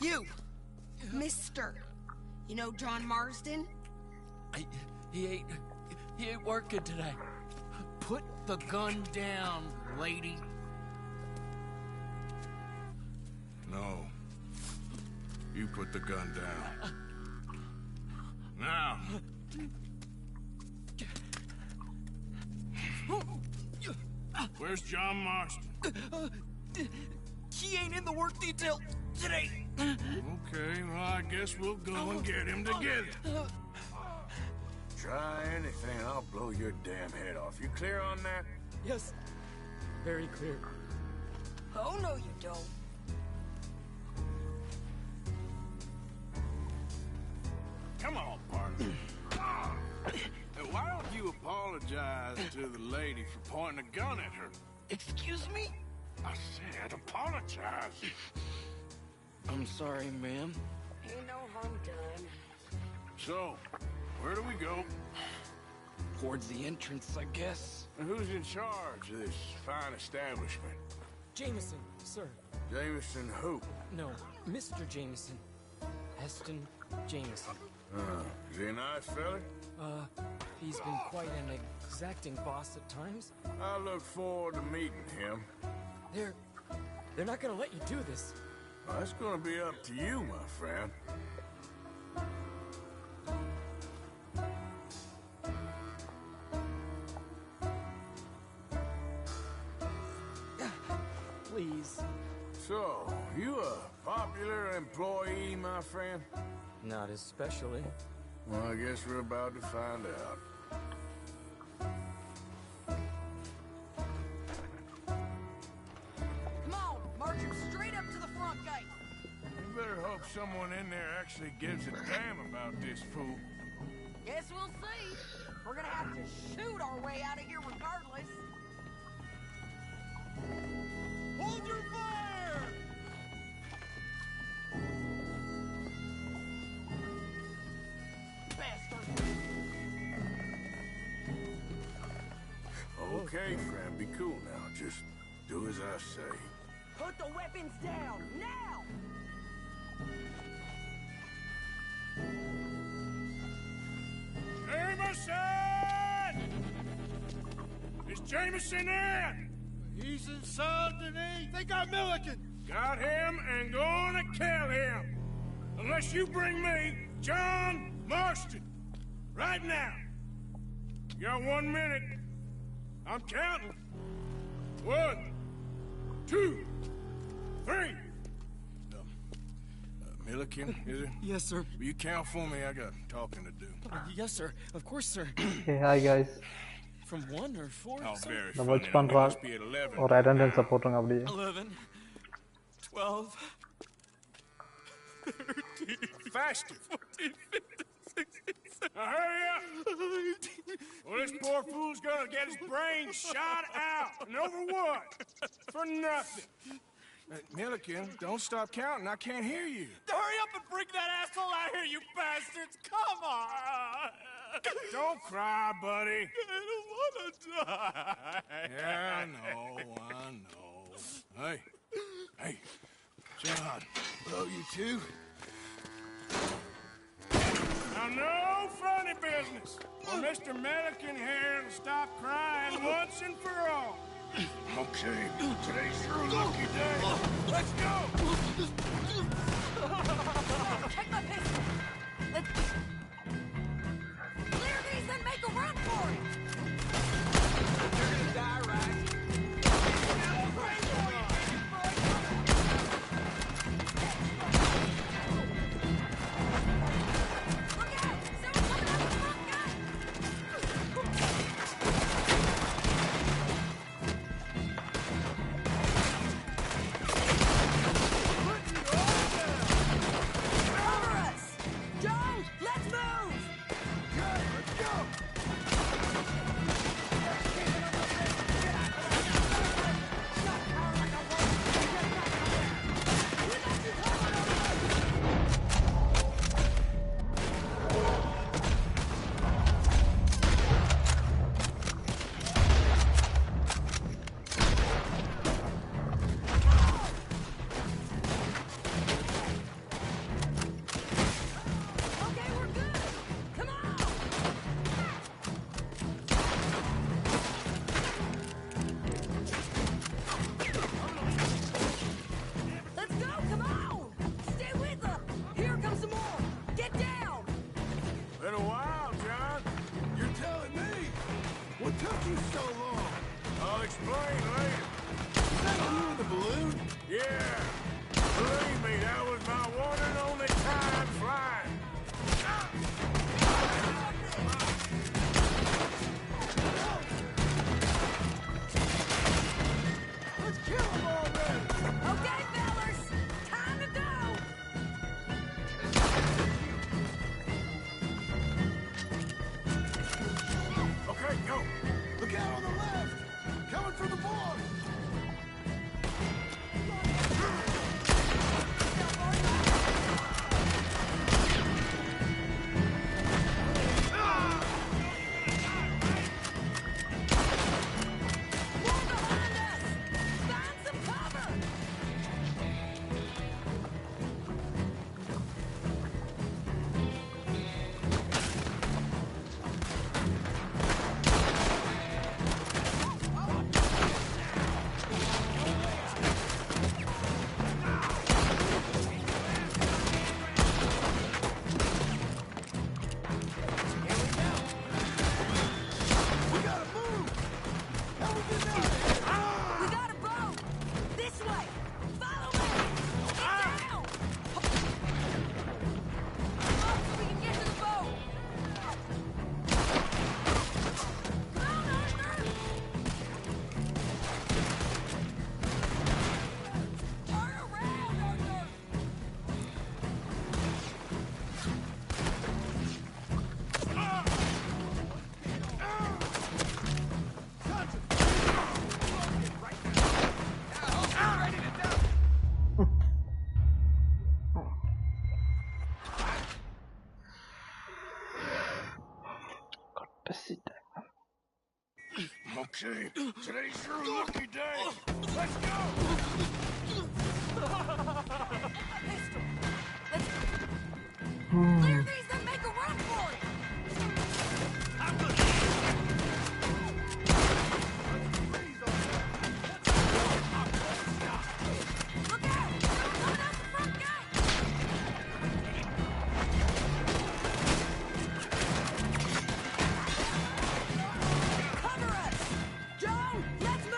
You! Mister! You know John Marsden? He ain't working today. Put the gun down, lady. No. You put the gun down. Now. Where's John Marston? He ain't in the work detail today. Okay, well, I guess we'll go and get him together. Try anything, I'll blow your damn head off. You clear on that? Yes. Very clear. Oh, no, you don't. Come on, partner. Hey, why don't you apologize to the lady for pointing a gun at her? Excuse me? I said apologize. I'm sorry, ma'am. Ain't no harm done. So, where do we go? Towards the entrance, I guess. And who's in charge of this fine establishment? Jameson, sir. Jameson who? No, Mr. Jameson. Heston Jameson. Is he a nice fella? He's been quite an exacting boss at times. I look forward to meeting him. They're not gonna let you do this. Well, that's gonna be up to you, my friend. Please. So, you a popular employee, my friend? Not especially. Well, I guess we're about to find out. Come on, march him straight up to the front gate. You better hope someone in there actually gives a damn about this fool. Guess we'll see. We're gonna have to shoot our way out of here regardless. Hold your fire! Bastard! Okay, friend, be cool now. Just do as I say. Put the weapons down, now! Jameson! Is Jameson in? He's inside, Denis. They got Milliken. Got him and gonna kill him. Unless you bring me John Marston. Right now. You got 1 minute. I'm counting. 1, 2, 3. Milliken, is it? Yes, sir. Will you count for me? I got talking to do. Yes, sir. Of course, sir. Okay, hi guys. From 1 or 4? Oh, very நம்ம funny. watch பண்றா Must be at 11. ஒரு attendance போட்டுங்க அப்படியே 11, 12, 13, Faster. 14, 15, 16, 17, Now hurry up! Well, this poor fool's gonna get his brains shot out. And over what? For nothing. Milliken, don't stop counting. I can't hear you. Hurry up and bring that asshole out here, you bastards! Come on! Don't cry, buddy. I don't want to die. Yeah, I know. Hey, John, love you too. Now, no funny business. For Mr. Milliken here to stop crying once and for all. Okay, today's your lucky day. Let's go! Take my pistol! Let's clear these and make a run for it! You're gonna die, right? Okay, today's your lucky day. Let's go! Clear these and make a run for it! Look out! They're coming out the front gate! Cover us! Joe, let's move!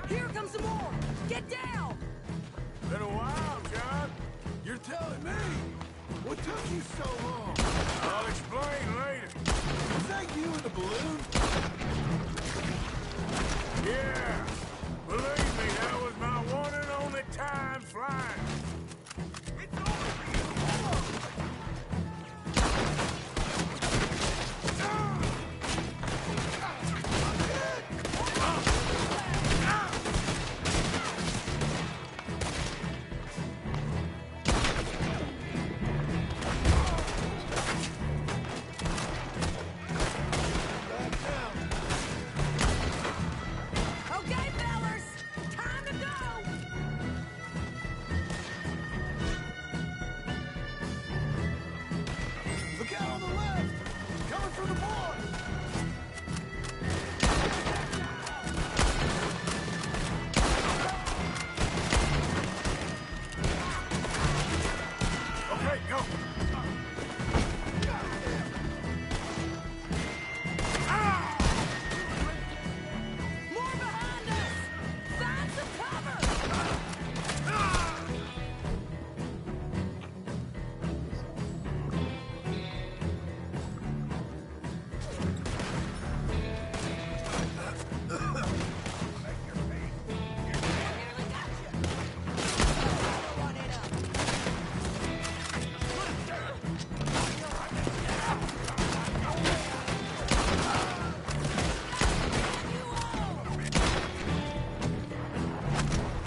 Here comes some more! Get down! Been a while, John. You're telling me? What took you so long? I'll explain later. Is that you in the balloon? Yeah. Believe me, that was my one and only time flying. It's over for you. Okay, fellas! Time to go! Look out on the left! Coming from the board! Okay, go. More behind us! Find some cover!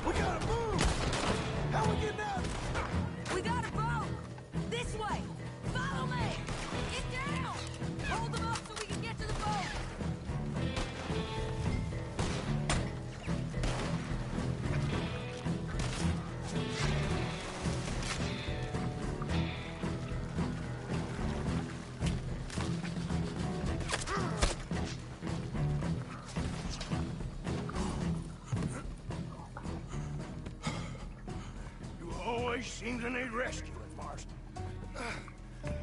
We gotta move! How we getting out? We got a boat! This way! Follow me! Get down! Hold them up so we can get to the boat! You always seem to need rescuing, Marston.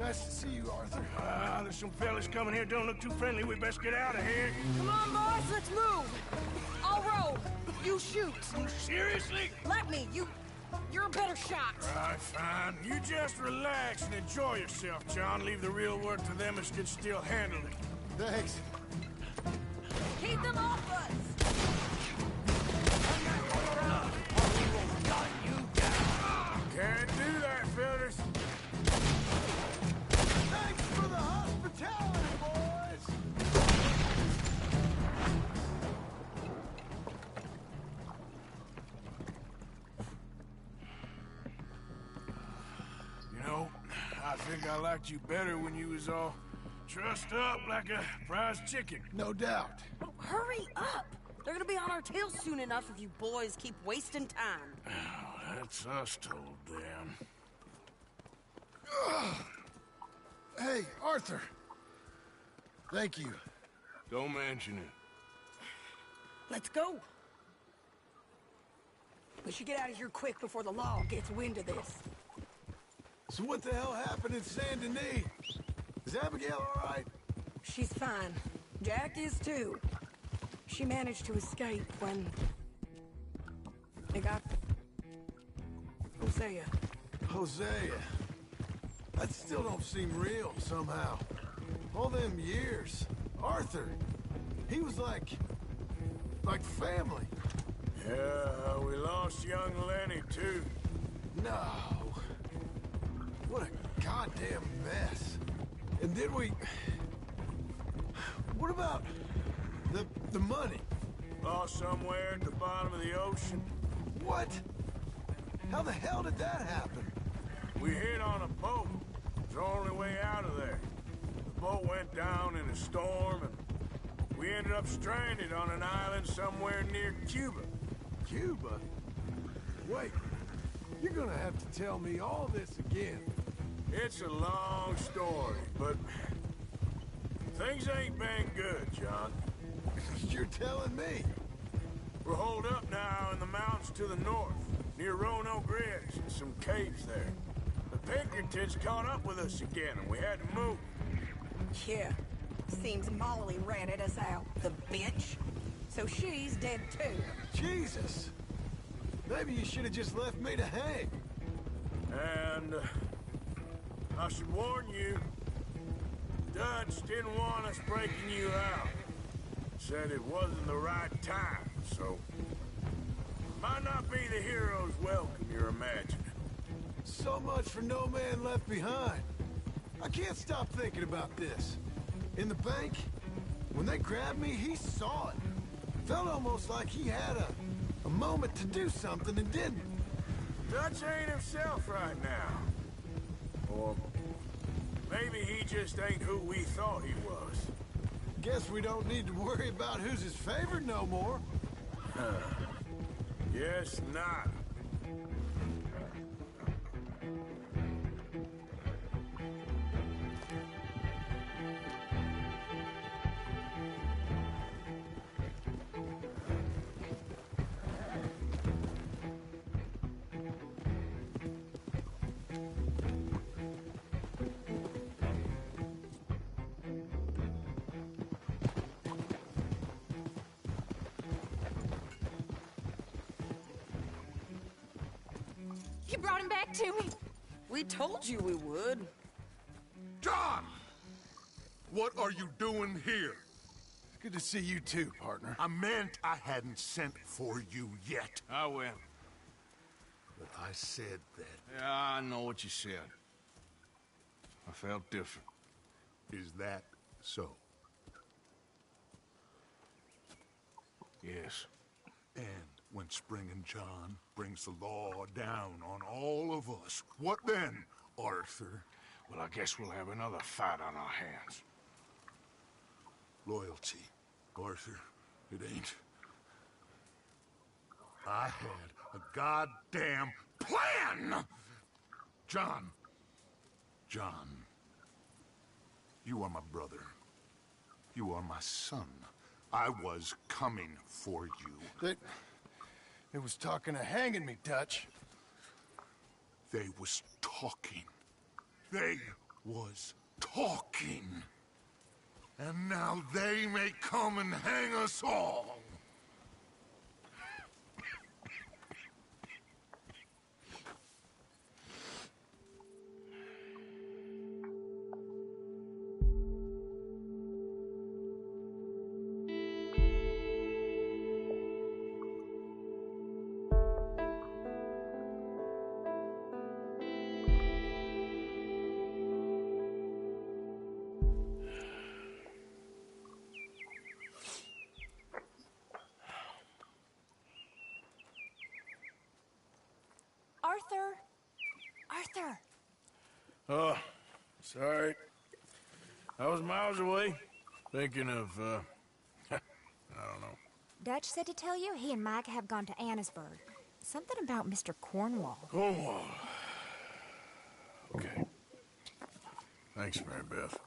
Nice to see you, Arthur. There's some fellas coming here. Don't look too friendly. We best get out of here. Come on, boys, let's move! I'll row. You shoot. Seriously? Let me. You're a better shot. Right, fine. You just relax and enjoy yourself, John. Leave the real work to them as can still handle it. Thanks. Keep them off us! Can't do that, fellas. Thanks for the hospitality, boys! You know, I think I liked you better when you was all trussed up like a prize chicken. No doubt. Hurry up! They're gonna be on our tails soon enough if you boys keep wasting time. That's us told them. Hey, Arthur. Thank you. Don't mention it. Let's go. We should get out of here quick before the law gets wind of this. So what the hell happened in Saint Denis? Is Abigail all right? She's fine. Jack is too. She managed to escape when they got Hosea. Hosea. That still don't seem real somehow. All them years. Arthur. He was like family. Yeah, we lost young Lenny, too. No. What a goddamn mess. And then we... What about the money? Lost somewhere at the bottom of the ocean. What? How the hell did that happen? We hit on a boat. It's the only way out of there. The boat went down in a storm, and we ended up stranded on an island somewhere near Cuba. Cuba? Wait, you're gonna have to tell me all this again. It's a long story, but things ain't been good, John. You're telling me? We're holed up now in the mountains to the north, near Roanoke Ridge, and some caves there. The Pinkertons caught up with us again, and we had to move. Yeah. Seems Molly ratted us out, the bitch. So she's dead too. Jesus! Maybe you should have just left me to hang. And I should warn you, Dutch didn't want us breaking you out. Said it wasn't the right time, so might not be the hero's welcome you're imagining. So much for no man left behind. I can't stop thinking about this. In the bank, when they grabbed me, he saw it. Felt almost like he had a moment to do something and didn't. Dutch ain't himself right now. Or maybe he just ain't who we thought he was. Guess we don't need to worry about who's his favorite no more. Yes, not. You brought him back to me. We told you we would. John! What are you doing here? Good to see you too, partner. I meant I hadn't sent for you yet. I will. But I said that. Yeah, I know what you said. I felt different. Is that so? Yes. And when Spring and John brings the law down on all of us, what then, Arthur? Well, I guess we'll have another fight on our hands. Loyalty, Arthur, it ain't. I had a goddamn plan! John, you are my brother. You are my son. I was coming for you. They was talking of hanging me, Dutch. They was talking. They was talking. And now they may come and hang us all. Arthur! Oh, sorry. I was miles away, thinking of, I don't know. Dutch said to tell you he and Mike have gone to Annisburg. Something about Mr. Cornwall. Cornwall. Okay. Thanks, Mary Beth.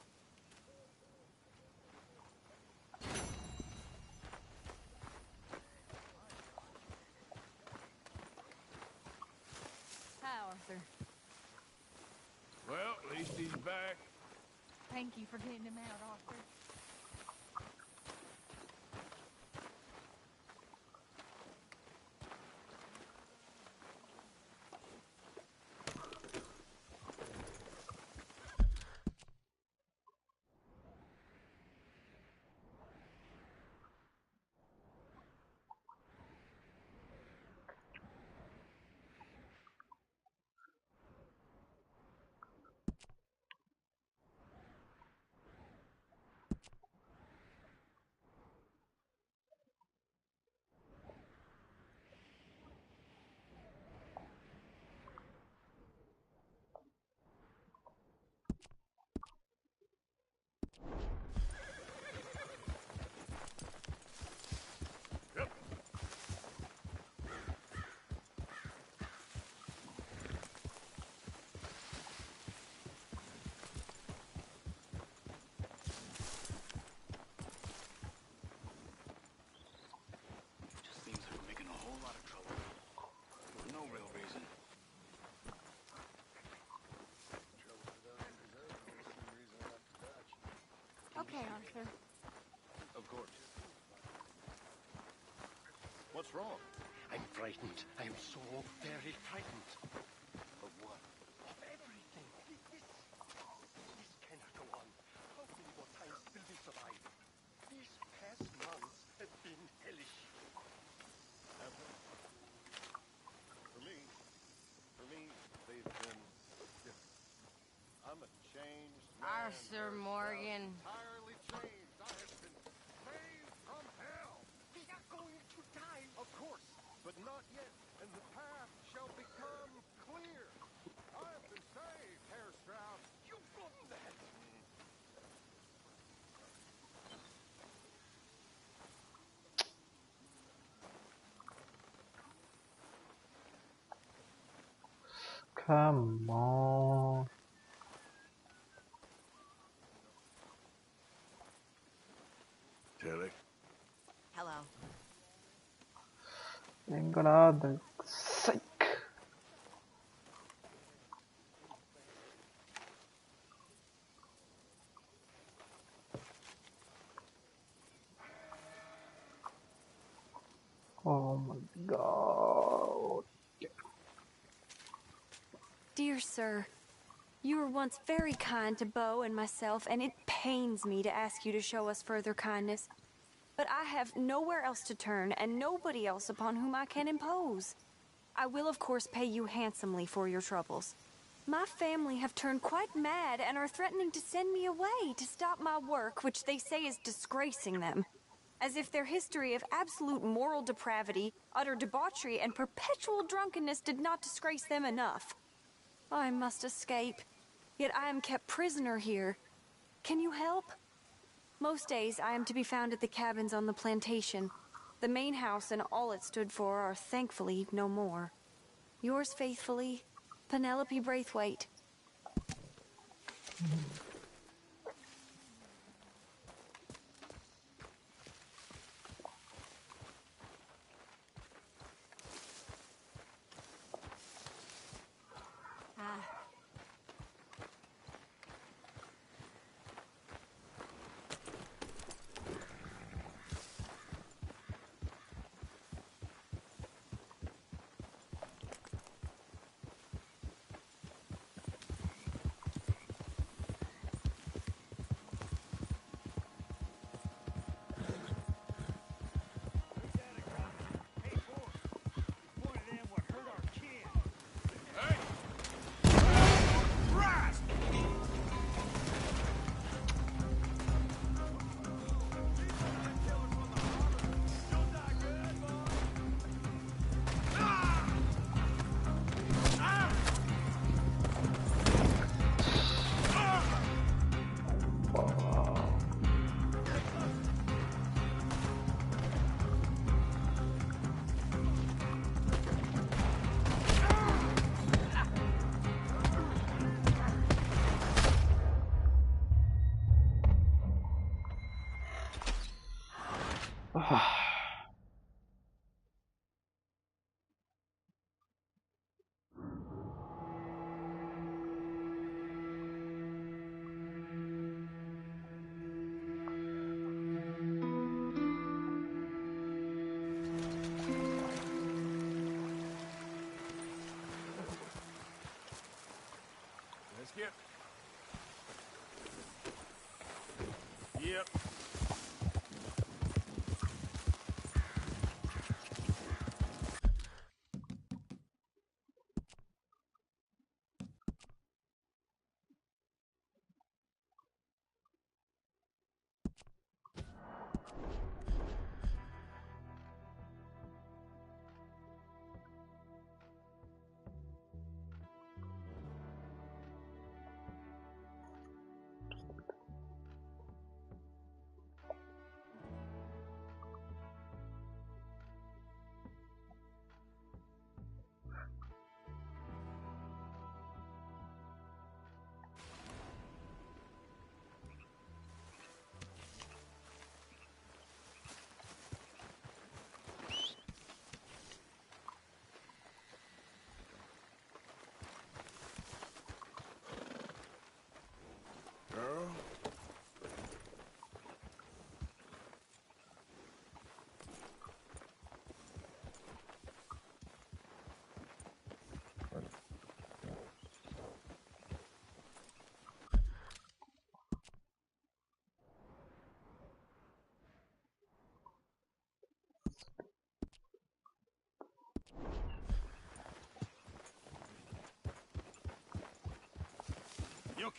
Hi, Arthur. Well, at least he's back. Thank you for getting him out, Arthur. wrong? I'm frightened. I am so very frightened. Of what? Of everything. This cannot go on. How many more times will we survive? These past months have been hellish. Have they? For me, they've been different. I'm a changed man. Arthur Morgan. Entirely changed. I have been saved from hell. We are going to die. Of course, but not yet. And the path shall become clear. I have been saved, Herr Strauss. You've gone mad. Come on. Tilly. Hello. எங்கடா அது சைக் Oh my god. Dear sir, you were once very kind to Beau and myself, and it pains me to ask you to show us further kindness. But I have nowhere else to turn, and nobody else upon whom I can impose. I will, of course, pay you handsomely for your troubles. My family have turned quite mad and are threatening to send me away to stop my work, which they say is disgracing them. As if their history of absolute moral depravity, utter debauchery, and perpetual drunkenness did not disgrace them enough. I must escape, yet I am kept prisoner here. Can you help? Most days I am to be found at the cabins on the plantation. The main house and all it stood for are thankfully no more. Yours faithfully, Penelope Braithwaite. Let's get. Yep.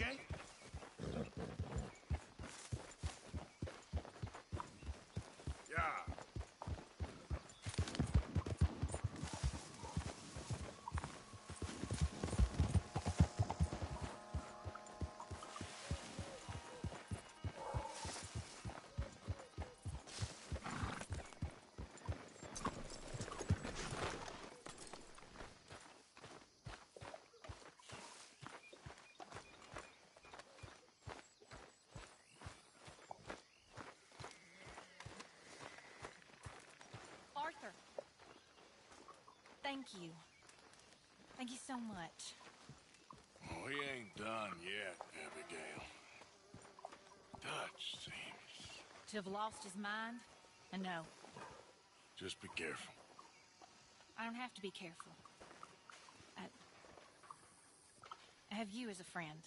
okay? Yeah. Arthur. Thank you. Thank you so much. Oh, he ain't done yet, Abigail. Dutch seems... To have lost his mind? And no, Just be careful. I don't have to be careful. I have you as a friend.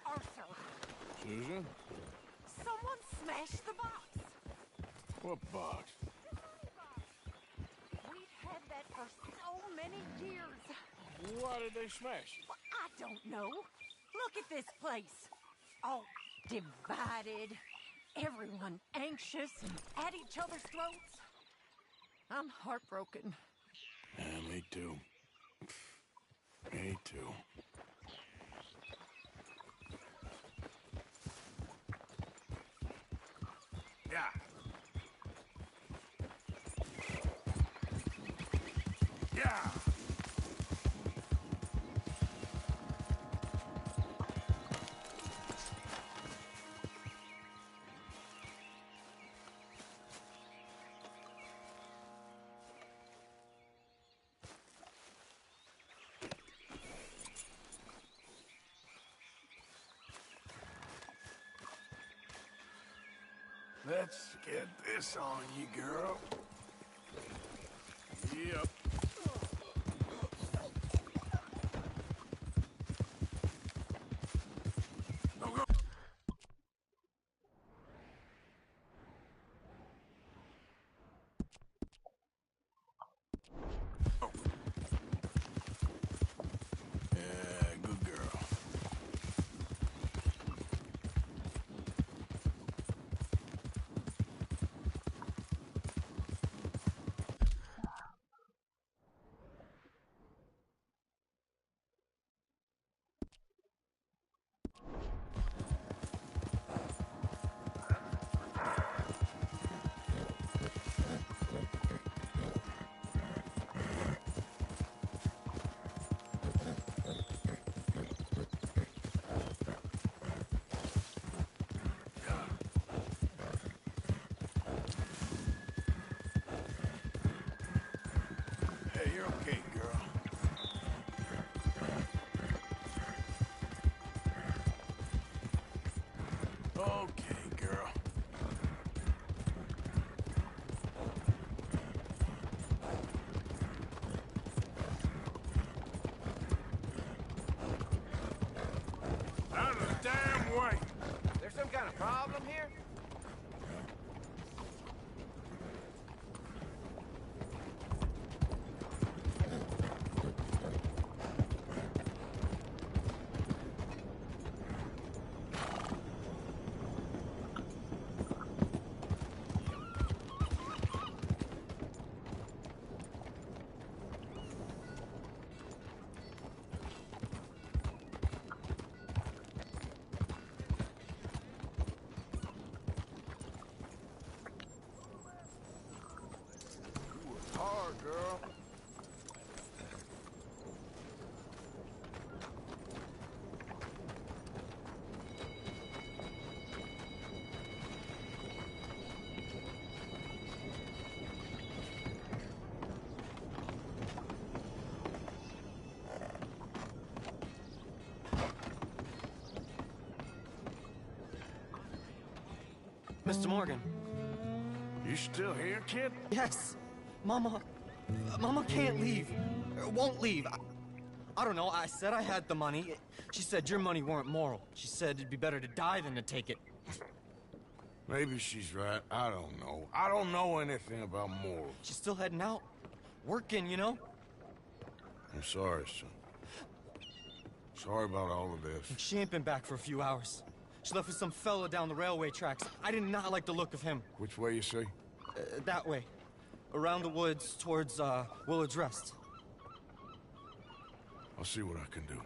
Arthur, Susan? someone smashed the box. What box? We've had that for so many years. Why did they smash it? Well, I don't know. Look at this place. All divided. Everyone anxious and at each other's throats. I'm heartbroken. Yeah, me too. Me too. Yeah. Yeah. Let's get this on you, girl. Yep. Go, go. Oh. Yeah, good girl. Hey, you're okay, girl. Okay, girl. Out of the damn way! There's some kind of problem here? You worked hard, girl. Mr. Morgan. You still here, kid? Yes. Mama can't leave. Won't leave. I don't know. I said I had the money. She said your money weren't moral. She said it'd be better to die than to take it. Maybe she's right. I don't know. I don't know anything about morals. She's still heading out. Working, you know? I'm sorry, son. Sorry about all of this. She ain't been back for a few hours. She left with some fellow down the railway tracks. I did not like the look of him. Which way you say? That way. Around the woods towards, Willard's Rest. I'll see what I can do.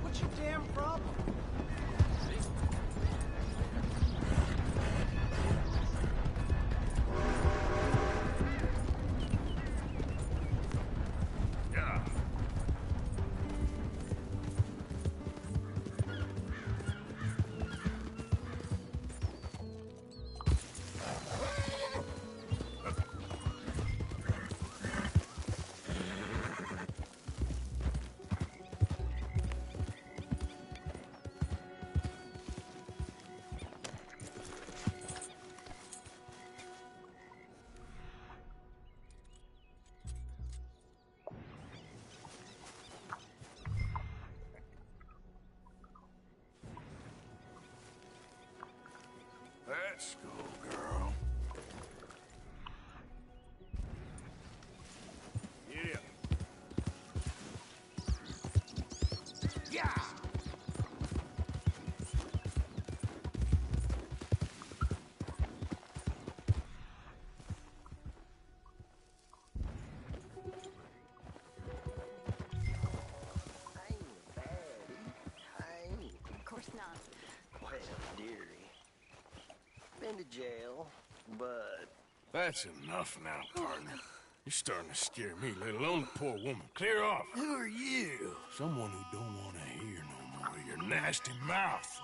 What's your damn problem? Yeah. Let's go, girl. Yeah. Yeah. Of course not. Well, dearie. Been to jail, but... That's enough now, partner. You're starting to scare me, let alone the poor woman. Clear off. Who are you? Someone who don't want to hear no more of your nasty mouth.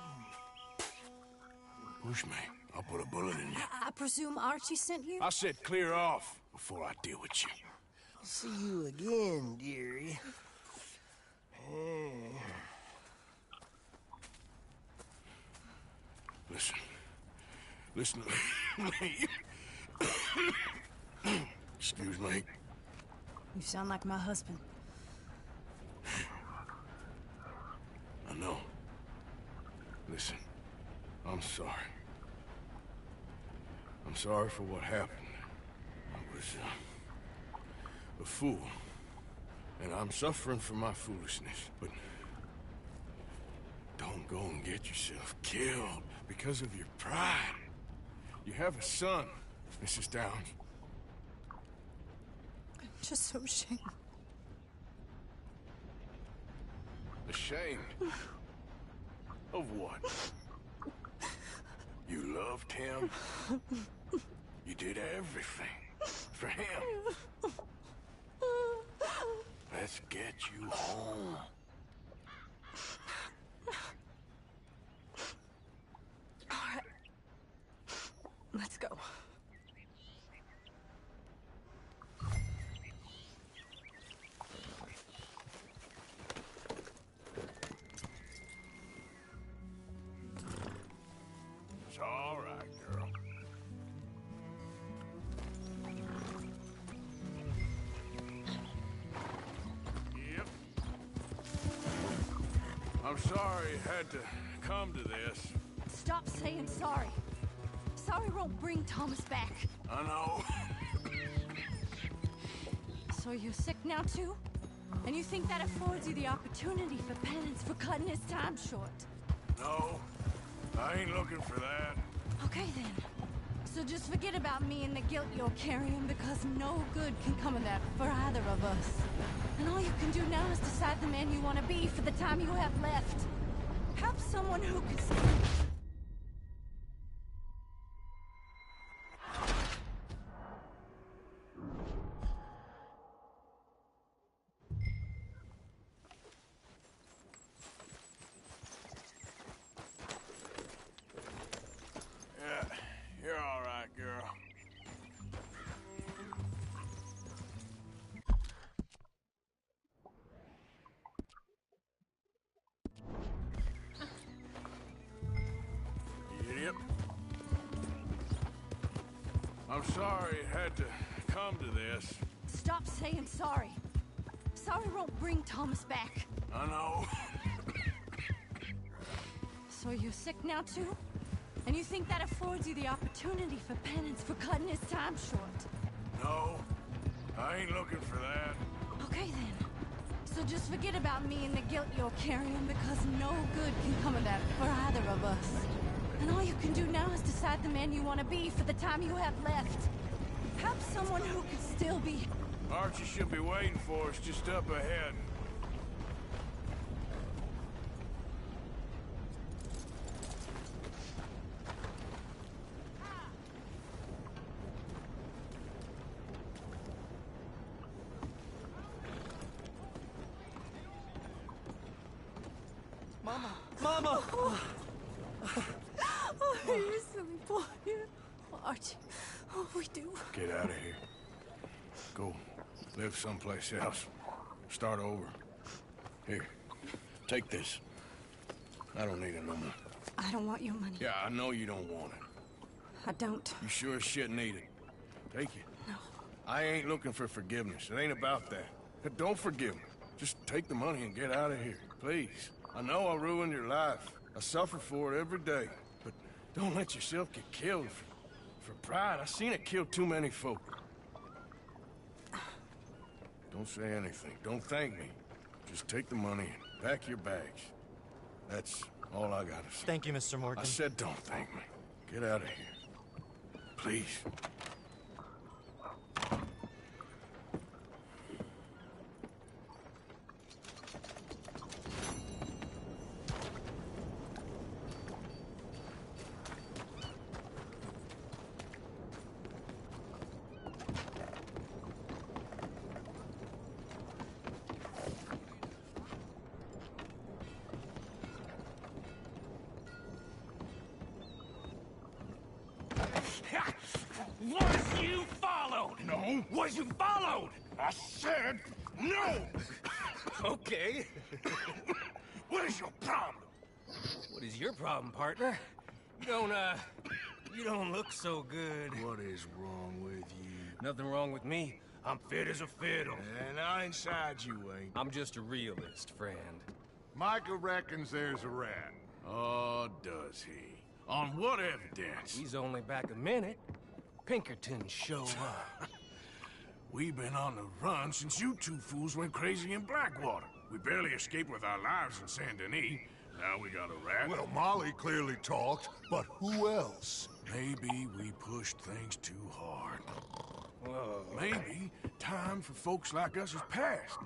Push me. I'll put a bullet in you. I presume Archie sent you? I said clear off before I deal with you. See you again, dearie. Listen to me. Excuse me. You sound like my husband. I know. Listen, I'm sorry. I'm sorry for what happened. I was a fool. And I'm suffering for my foolishness. But don't go and get yourself killed because of your pride. You have a son, Mrs. Downs. I'm just so ashamed. Ashamed? Of what? You loved him. You did everything for him. Let's get you home. All right. Let's go. It's all right, girl. Yep. I'm sorry it had to come to this. Stop saying sorry. Sorry won't bring Thomas back. I know. So you're sick now too? And you think that affords you the opportunity for penance for cutting his time short? No, I ain't looking for that. Okay then. So just forget about me and the guilt you're carrying, because no good can come of that for either of us. And all you can do now is decide the man you want to be for the time you have left. Have someone who can... You're all right, girl. Idiot. I'm sorry it had to come to this. Stop saying sorry. Sorry won't bring Thomas back. I know. So you're sick now, too? And you think that affords you the opportunity for penance for cutting his time short? No, I ain't looking for that. Okay, then. So just forget about me and the guilt you're carrying, because no good can come of that for either of us. And all you can do now is decide the man you want to be for the time you have left. Have someone who can still be... Archie should be waiting for us just up ahead. Mama! Oh, you silly boy. Archie, oh, we do. Get out of here. Go live someplace else. Start over. Here, take this. I don't need it no more. I don't want your money. Yeah, I know you don't want it. I don't. You sure as shit need it. Take it. No. I ain't looking for forgiveness. It ain't about that. Don't forgive me. Just take the money and get out of here, please. I know I ruined your life. I suffer for it every day. But don't let yourself get killed for pride. I've seen it kill too many folk. Don't say anything. Don't thank me. Just take the money and pack your bags. That's all I gotta say. Thank you, Mr. Morgan. I said don't thank me. Get out of here. Please. Was you followed? No. Was you followed? I said no! Okay. What is your problem? What is your problem, partner? You don't look so good. What is wrong with you? Nothing wrong with me. I'm fit as a fiddle. And I inside you ain't. I'm just a realist, friend. Micah reckons there's a rat. Oh, does he? On what evidence? He's only back a minute. Pinkerton show up. We've been on the run since you two fools went crazy in Blackwater. We barely escaped with our lives in Saint Denis. Now we got a rat. Well, Molly clearly talked, but who else? Maybe we pushed things too hard. Whoa. Maybe time for folks like us is past.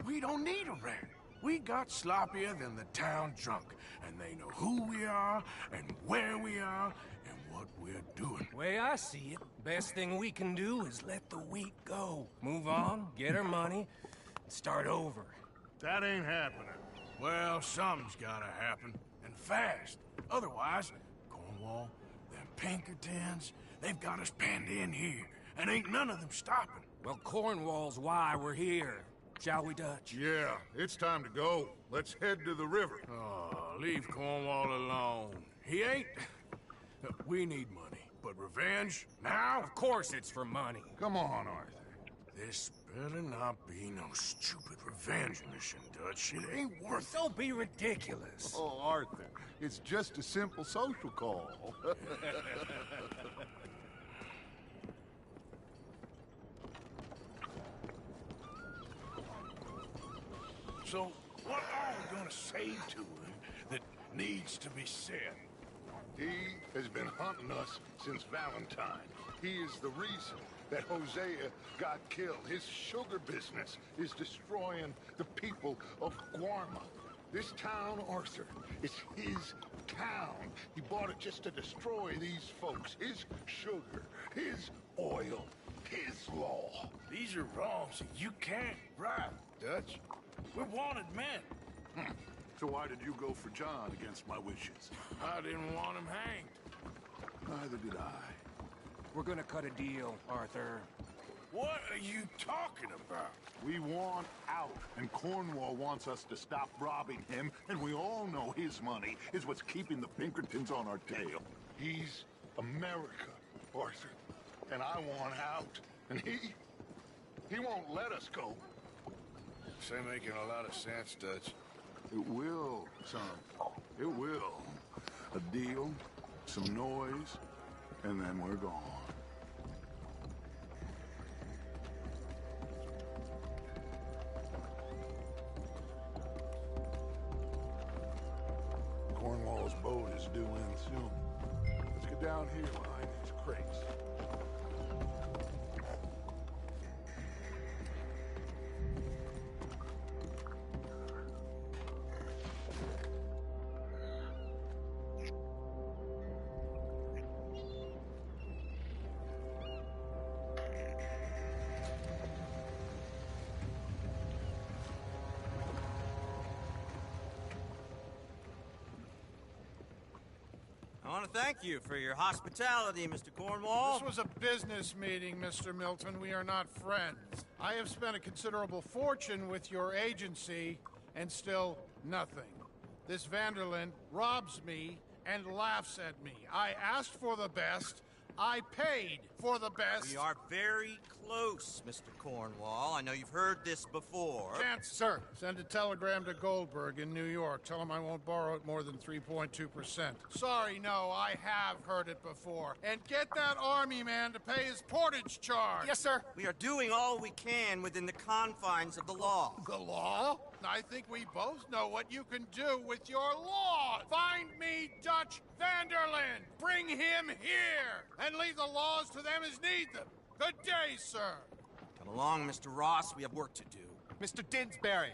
We don't need a rat. We got sloppier than the town drunk, and they know who we are, and where we are, and what we're doing. Way I see it, best thing we can do is let the week go. Move on, get our money, and start over. That ain't happening. Well, something's gotta happen, and fast. Otherwise, Cornwall, them Pinkertons, they've got us penned in here, and ain't none of them stopping. Well, Cornwall's why we're here. Shall we, Dutch? Yeah, it's time to go. Let's head to the river. Oh, leave Cornwall alone. He ain't... We need money, but revenge, now? Of course it's for money. Come on, Arthur. This better not be no stupid revenge mission, Dutch. It ain't worth it. Don't be ridiculous. Oh, Arthur, it's just a simple social call. So, what are we gonna say to him that needs to be said? He has been hunting us since Valentine. He is the reason that Hosea got killed. His sugar business is destroying the people of Guarma. This town, Arthur, is his town. He bought it just to destroy these folks. His sugar, his oil, his law. These are wrongs that you can't right, Dutch. We're wanted men. So why did you go for John against my wishes? I didn't want him hanged. Neither did I. We're gonna cut a deal, Arthur. What are you talking about? We want out, and Cornwall wants us to stop robbing him, and we all know his money is what's keeping the Pinkertons on our tail. He's America, Arthur. And I want out. And he won't let us go. This ain't making a lot of sense, Dutch. It will, son. It will. A deal, some noise, and then we're gone. Cornwall's boat is due in soon. Let's get down here behind these crates. I want to thank you for your hospitality, Mr. Cornwall. This was a business meeting, Mr. Milton. We are not friends. I have spent a considerable fortune with your agency, and still nothing. This Vanderlyn robs me and laughs at me. I asked for the best. I paid for the best. We are very close, Mr. Cornwall. I know you've heard this before. Can't, sir. Send a telegram to Goldberg in New York. Tell him I won't borrow it more than 3.2%. Sorry, no, I have heard it before. And get that army man to pay his portage charge. Yes, sir. We are doing all we can within the confines of the law. The law? I think we both know what you can do with your law. Find me Dutch Vanderlyn. Bring him here. And leave the laws to them as need them. Good day, sir. Come along, Mr. Ross. We have work to do. Mr. Didsbury.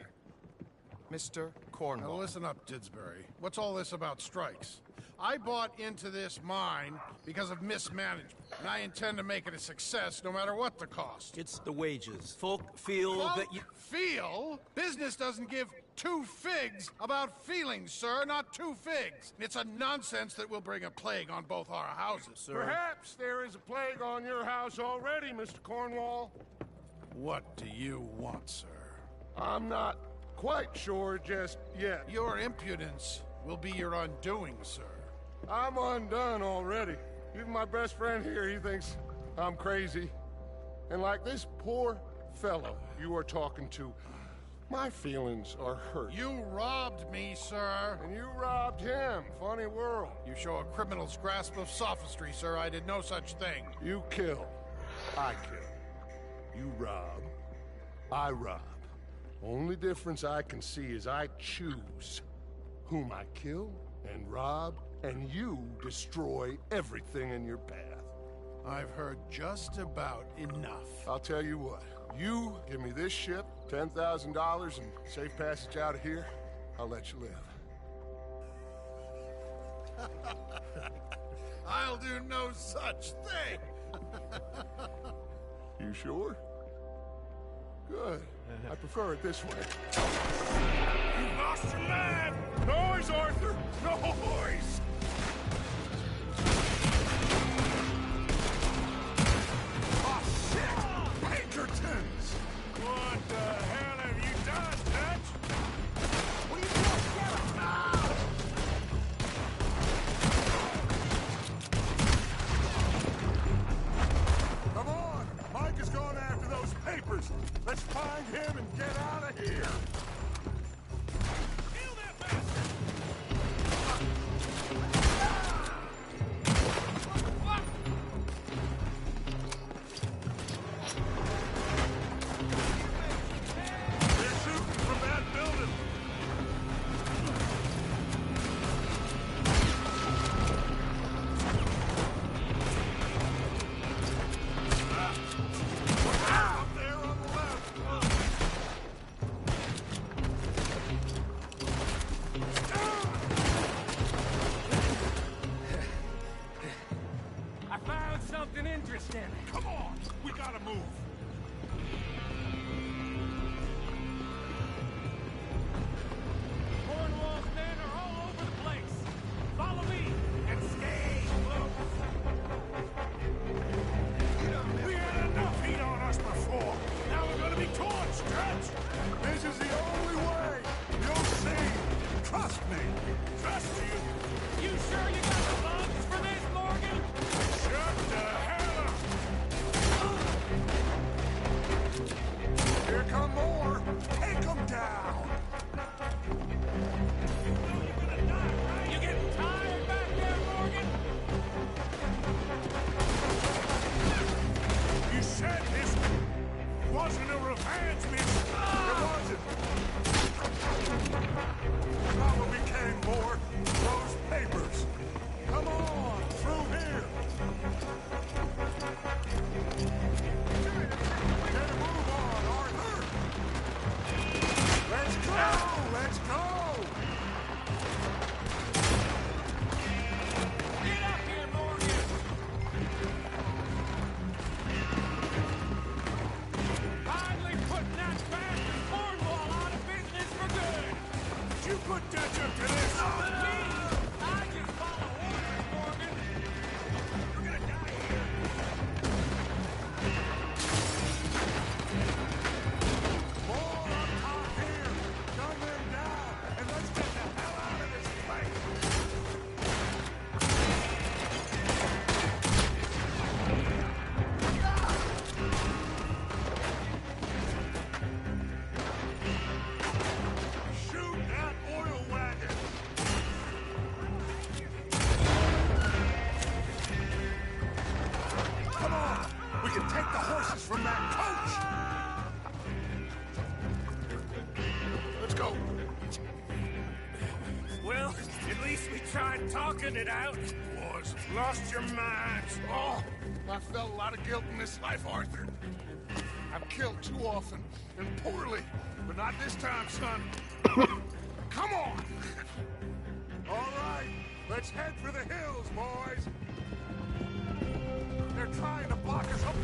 Mr. Cornwall. Now listen up, Didsbury. What's all this about strikes? I bought into this mine because of mismanagement, and I intend to make it a success no matter what the cost. It's the wages. Folk feel that you... Feel? Business doesn't give two figs about feelings, sir, not two figs. It's a nonsense that will bring a plague on both our houses, sir. Perhaps there is a plague on your house already, Mr. Cornwall. What do you want, sir? I'm not quite sure just yet. Your impudence will be your undoing, sir. I'm undone already. Even my best friend here, he thinks I'm crazy. And like this poor fellow you are talking to, my feelings are hurt. You robbed me, sir. And you robbed him. Funny world. You show a criminal's grasp of sophistry, sir. I did no such thing. You kill. I kill. You rob. I rob. Only difference I can see is I choose whom I kill and rob, and you destroy everything in your path. I've heard just about enough. I'll tell you what. You give me this ship, $10,000, and safe passage out of here, I'll let you live. I'll do no such thing. You sure? Good. I prefer it this way. You lost your mind! Noise, Arthur! Noise! Oh, shit! Pinkertons! What the hell have you done, Dutch? What are you doing, Sheriff? Come on! Mike is going after those papers! Let's find him and get out of here! Kill that bastard! They're shooting from that building! Dutch, this is the only way. You'll see. Trust me. Trust you. You sure you got the lungs for this, Morgan? Shut the hell up. Here come more. Take them down. You getting tired back there, Morgan? You said this wasn't a revenge mission. It wasn't. Not what became more. Those papers. Come on, through here. Get a move on, Arthur. Let's go. Let's go. Get up here, Morgan! Finally putting that bastard Cornwall out of business for good! Did you put Dutch up to this? Me? I just follow orders, Morgan! You're gonna die here! More up top here. Gun them down, and let's get the hell out of this place. Shoot that oil wagon! Come on! We can take the horses from that coach! Let's go! Well, at least we tried talking it out. Boys, lost your minds. Oh, I felt a lot of guilt in this life, Arthur. I've killed too often and poorly, but not this time, son. Come on! All right, let's head for the hills, boys. They're trying to block us up.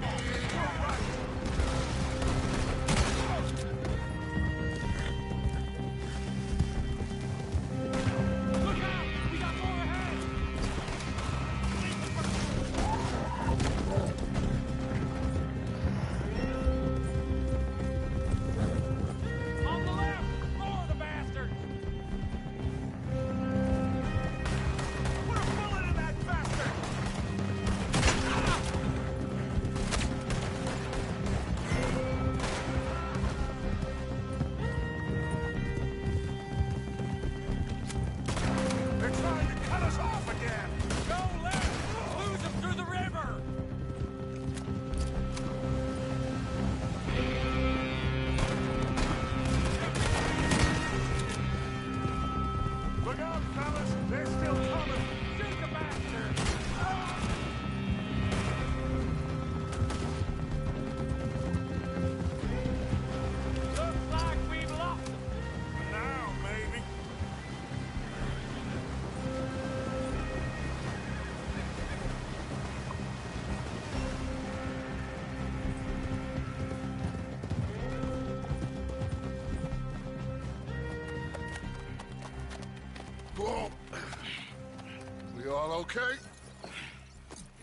All right. Look out! We got more ahead! On the left! More of the bastard! Put a bullet in that bastard! They're trying to cut us off again. Go left! Lose them through the river! Look out, fellas. They're still coming. Shoot the bastard! Looks like we've lost them. Now, maybe. Whoa. We all okay?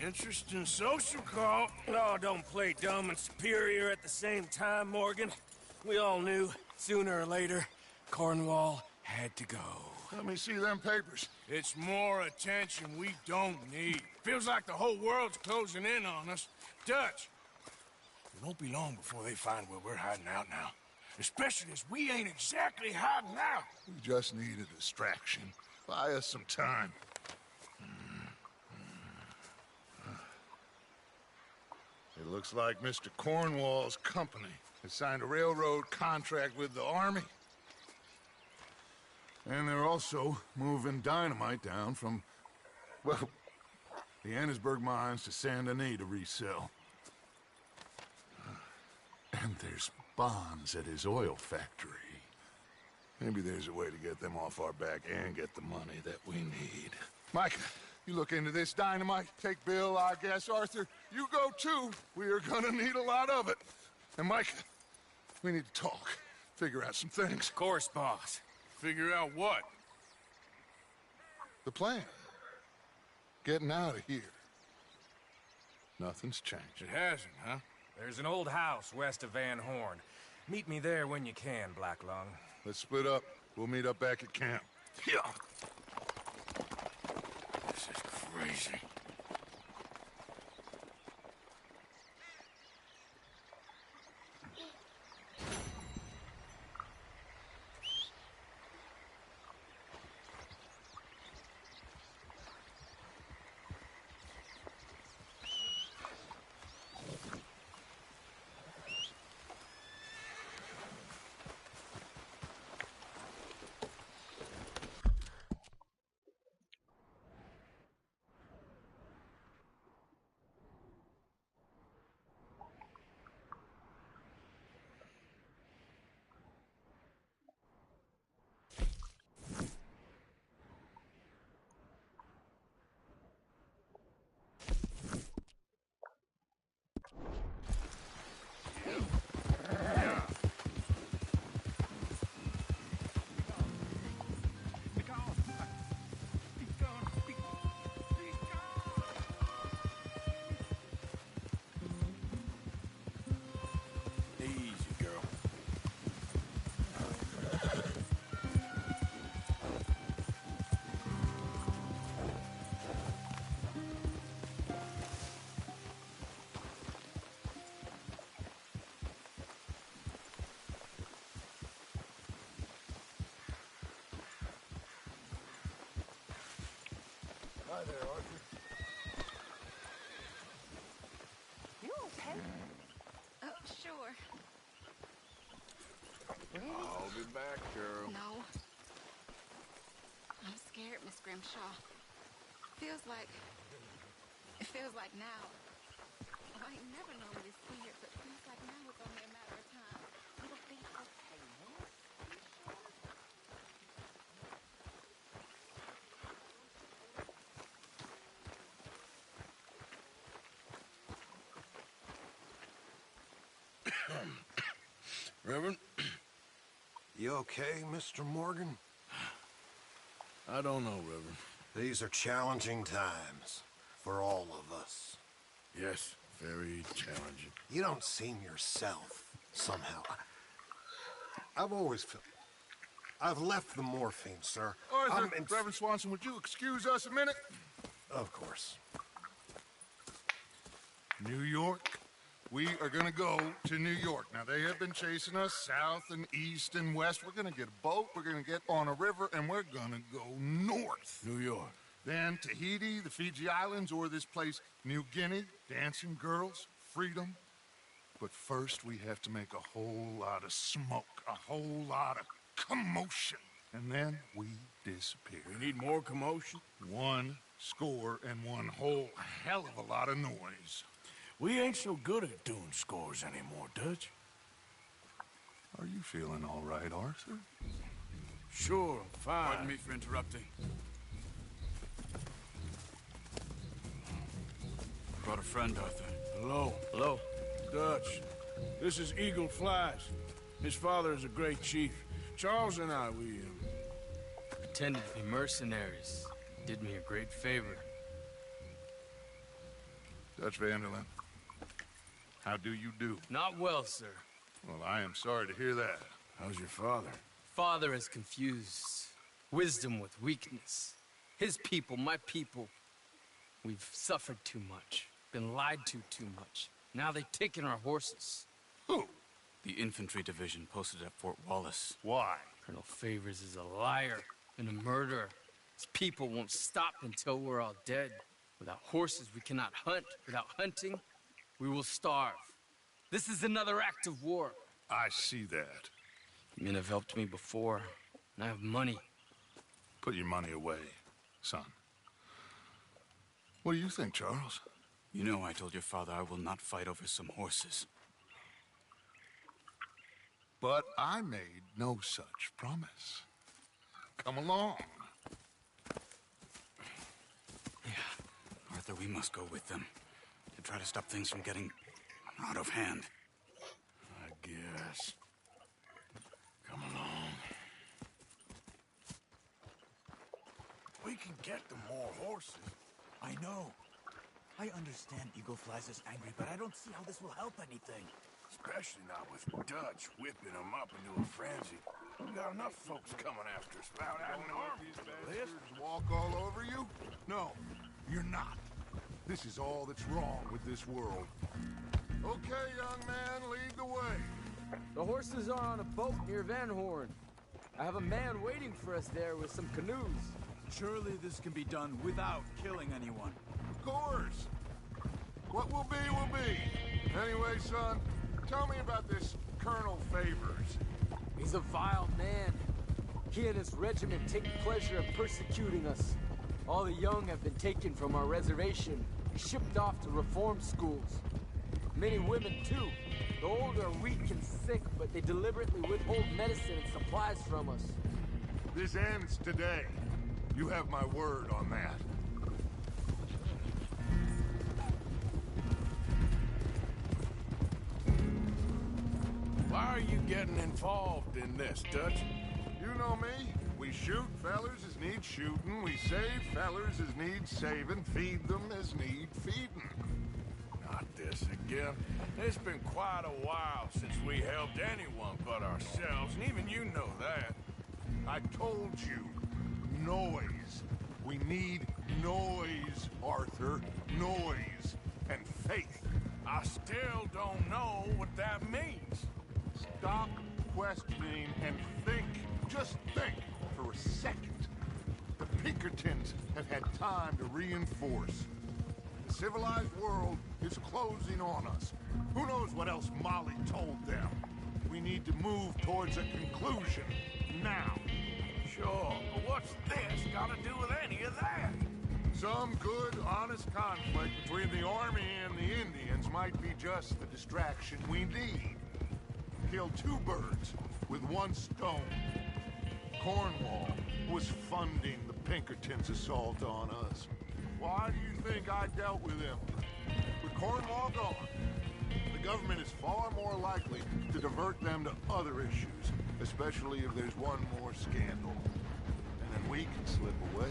Interesting social call. Oh, don't play dumb and superior at the same time, Morgan. We all knew, sooner or later, Cornwall had to go. Let me see them papers. It's more attention we don't need. Feels like the whole world's closing in on us. Dutch, it won't be long before they find where we're hiding out now. Especially as we ain't exactly hiding out. We just need a distraction. Buy us some time. It looks like Mr. Cornwall's company has signed a railroad contract with the army. And they're also moving dynamite down from, well, the Annesburg mines to Saint Denis to resell. And there's bonds at his oil factory. Maybe there's a way to get them off our back and get the money that we need. Mike, you look into this dynamite. Take Bill, I guess. Arthur, you go too. We are gonna need a lot of it. And Mike, we need to talk. Figure out some things. Of course, boss. Figure out what? The plan. Getting out of here. Nothing's changed. It hasn't, huh? There's an old house west of Van Horn. Meet me there when you can, Black Lung. Let's split up. We'll meet up back at camp. Yeah. This is crazy. Hi there, Arthur. You okay? Oh, sure. I'll be back, Carol. No. I'm scared, Miss Grimshaw. It feels like now. Oh, I ain't never normally scared, but it feels like now it's only a matter of time. It'll be okay, Miss. You sure? Reverend? You okay, Mr. Morgan? I don't know, Reverend. These are challenging times for all of us. Yes, very challenging. You don't seem yourself, somehow. I've always felt... I've left the morphine, sir. Arthur, Reverend Swanson, would you excuse us a minute? Of course. New York. We are going to go to New York. Now, they have been chasing us south and east and west. We're going to get a boat, we're going to get on a river, and we're going to go north. New York. Then Tahiti, the Fiji Islands, or this place, New Guinea, dancing girls, freedom. But first, we have to make a whole lot of smoke, a whole lot of commotion. And then we disappear. We need more commotion? One score and one whole hell of a lot of noise. We ain't so good at doing scores anymore, Dutch. Are you feeling all right, Arthur? Sure, I'm fine. Pardon me for interrupting. Brought a friend, Arthur. Hello. Hello. Dutch. This is Eagle Flies. His father is a great chief. Charles and I, we pretended to be mercenaries. Did me a great favor. Dutch Vanderlyn, how do you do? Not well, sir. Well, I am sorry to hear that. How's your father? Father has confused wisdom with weakness. His people, my people, we've suffered too much. Been lied to too much. Now they've taken our horses. Who? The infantry division posted at Fort Wallace. Why? Colonel Favors is a liar and a murderer. His people won't stop until we're all dead. Without horses, we cannot hunt. Without hunting, we will starve. This is another act of war. I see that. You men have helped me before, and I have money. Put your money away, son. What do you think, Charles? You know I told your father I will not fight over some horses. But I made no such promise. Come along. Yeah, Arthur, we must go with them to try to stop things from getting out of hand. I guess. Come along. We can get them more horses. I know. I understand Eagle Flies is angry, but I don't see how this will help anything. Especially not with Dutch whipping them up into a frenzy. We got enough folks coming after us without adding an army to the list. Walk all over you? No, you're not. This is all that's wrong with this world. Okay, young man, lead the way. The horses are on a boat near Van Horn. I have a man waiting for us there with some canoes. Surely this can be done without killing anyone. Of course. What will be, will be. Anyway, son, tell me about this Colonel Favors. He's a vile man. He and his regiment take pleasure in persecuting us. All the young have been taken from our reservation, shipped off to reform schools. Many women, too. The old are weak and sick, but they deliberately withhold medicine and supplies from us. This ends today. You have my word on that. Why are you getting involved in this, Dutch? You know me. We shoot fellers as need shooting. We save fellers as need saving. Feed them as need feeding. Not this again. It's been quite a while since we helped anyone but ourselves, and even you know that. I told you. Noise. We need noise, Arthur. Noise. And faith. I still don't know what that means. Stop questioning and think. Just think for a second. The Pinkertons have had time to reinforce. The civilized world is closing on us. Who knows what else Molly told them? We need to move towards a conclusion. Now. Sure, but what's this got to do with any of that? Some good, honest conflict between the army and the Indians might be just the distraction we need. Kill two birds with one stone. Cornwall was funding the Pinkertons' assault on us. Why do you think I dealt with him? With Cornwall gone, the government is far more likely to divert them to other issues, especially if there's one more scandal. And then we can slip away.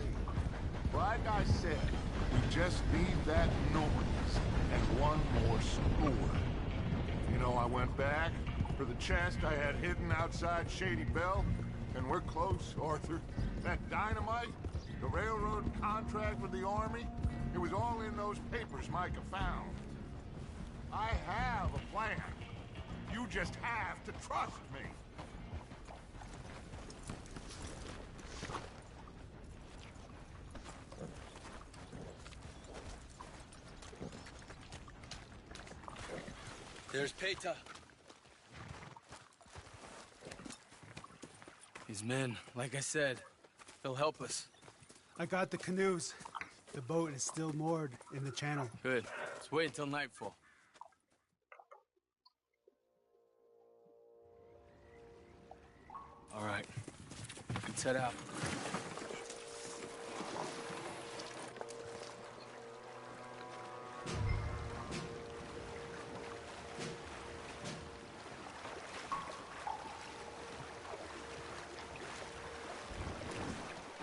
Like I said, we just need that noise and one more score. You know, I went back for the chest I had hidden outside Shady Bell, and we're close, Arthur. That dynamite, the railroad contract with the army, it was all in those papers Micah found. I have a plan. You just have to trust me. There's Peta. His men, like I said, they'll help us. I got the canoes. The boat is still moored in the channel. Good. Let's wait until nightfall. All right. Let's head out.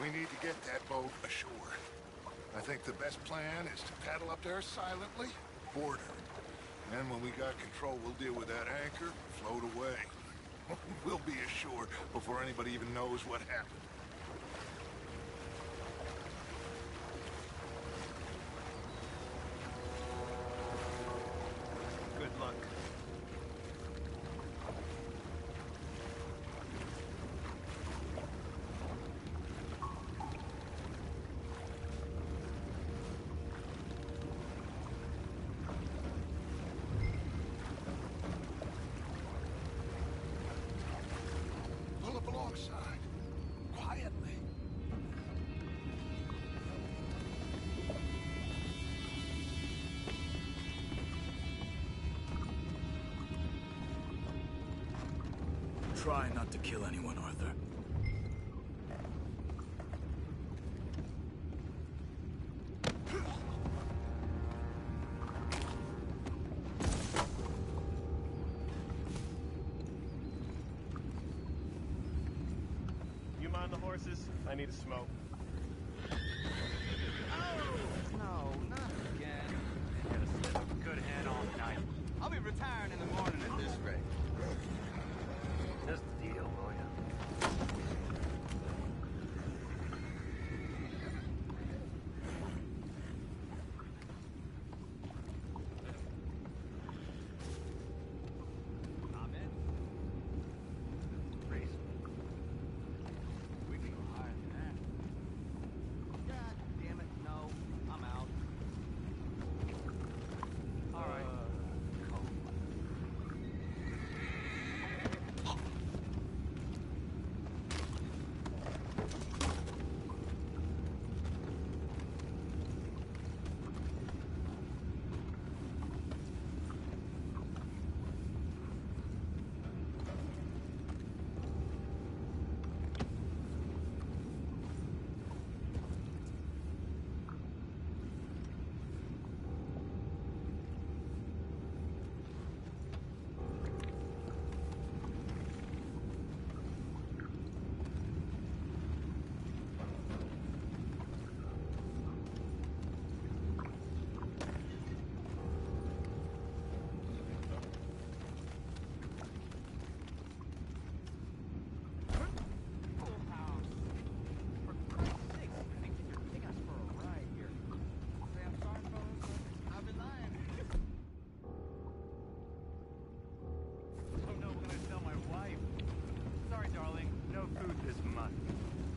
We need to get that boat ashore. I think the best plan is to paddle up there silently, board her. Then when we got control, we'll deal with that anchor, float away. We'll be ashore before anybody even knows what happened. Good luck. Pull up alongside, quietly. Try not to kill anyone, Arthur. You mind the horses? I need a smoke. Oh, no, not again. retiring in the morning at this rate. Just the deal, will ya? We can go higher than that. God damn it, no. I'm out. All right.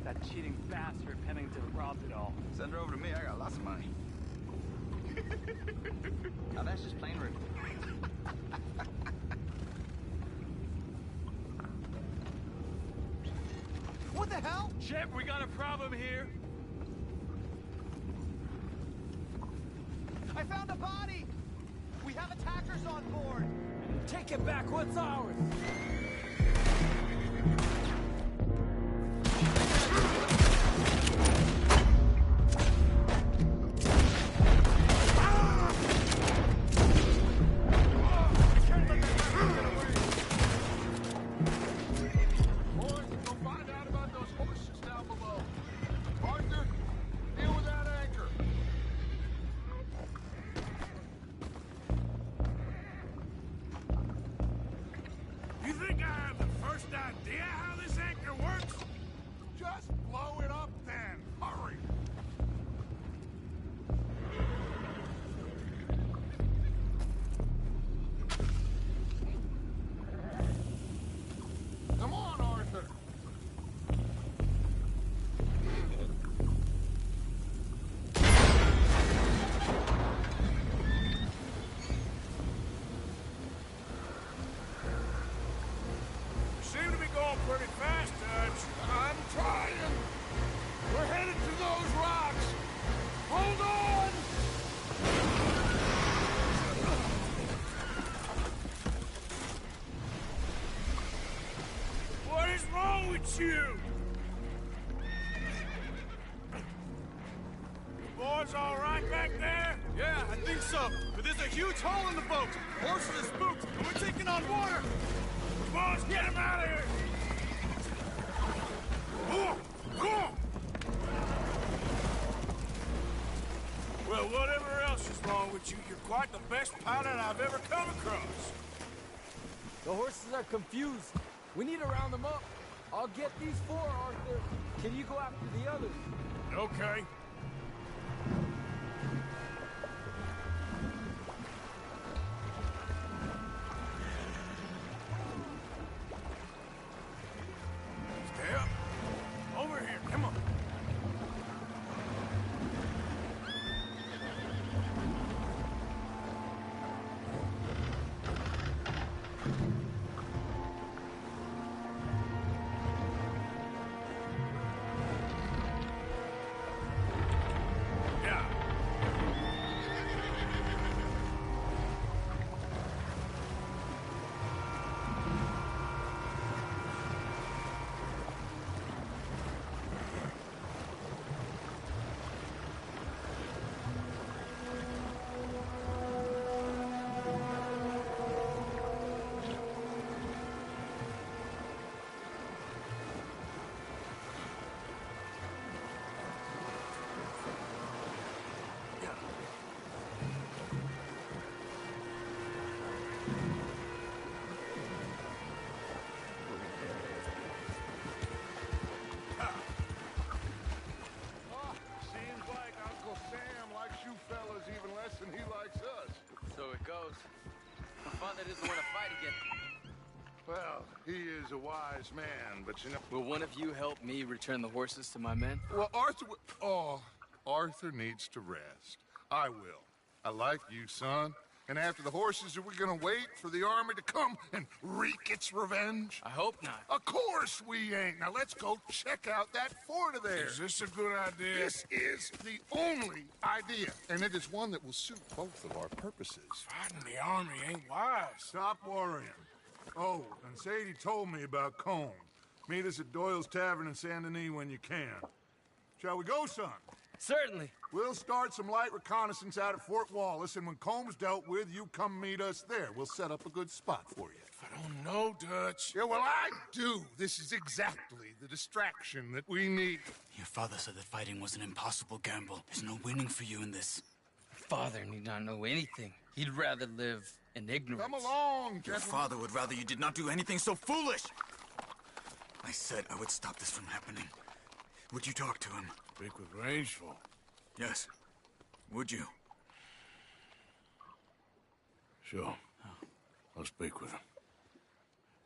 That cheating bastard Pennington robbed it all. Send her over to me. I got lots of money. Now that's just plain rude. What the hell? Shep, we got a problem here. I found a body! We have attackers on board! Take it back, what's ours? Pretty fast, Dutch. I'm trying. We're headed to those rocks. Hold on! What is wrong with you? The boys all right back there? Yeah, I think so. But there's a huge hole in the boat. Horses are spooked, and we're taking on water. Boys, get him out of here! Well, whatever else is wrong with you, you're quite the best pilot I've ever come across. The horses are confused. We need to round them up. I'll get these four, Arthur. Can you go after the others? Okay. Stay up. Over here, come on. Father doesn't want to fight again. Well, he is a wise man, but you know... Will one of you help me return the horses to my men? Well, Arthur needs to rest. I will. I like you, son. And after the horses, are we gonna wait for the army to come and wreak its revenge? I hope not. Of course we ain't. Now let's go check out that fort of theirs. Is this a good idea? This is the only idea, and it is one that will suit both of our purposes. Fighting the army ain't wise. Stop worrying. Oh, and Sadie told me about Combe. Meet us at Doyle's Tavern in Saint Denis when you can. Shall we go, son? Certainly. We'll start some light reconnaissance out at Fort Wallace, and when Combs dealt with, you come meet us there. We'll set up a good spot for you. I don't know, Dutch. Yeah, well, I do. This is exactly the distraction that we need. Your father said that fighting was an impossible gamble. There's no winning for you in this. Father need not know anything. He'd rather live in ignorance. Come along, Your gentlemen. father would rather you did not do anything so foolish. I said I would stop this from happening. Would you talk to him? Speak with Rangeful. Yes. Would you? Sure. I'll speak with him.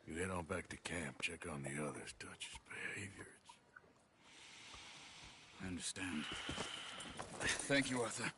You head on back to camp, check on the others, Dutch's behavior. I understand. Thank you, Arthur.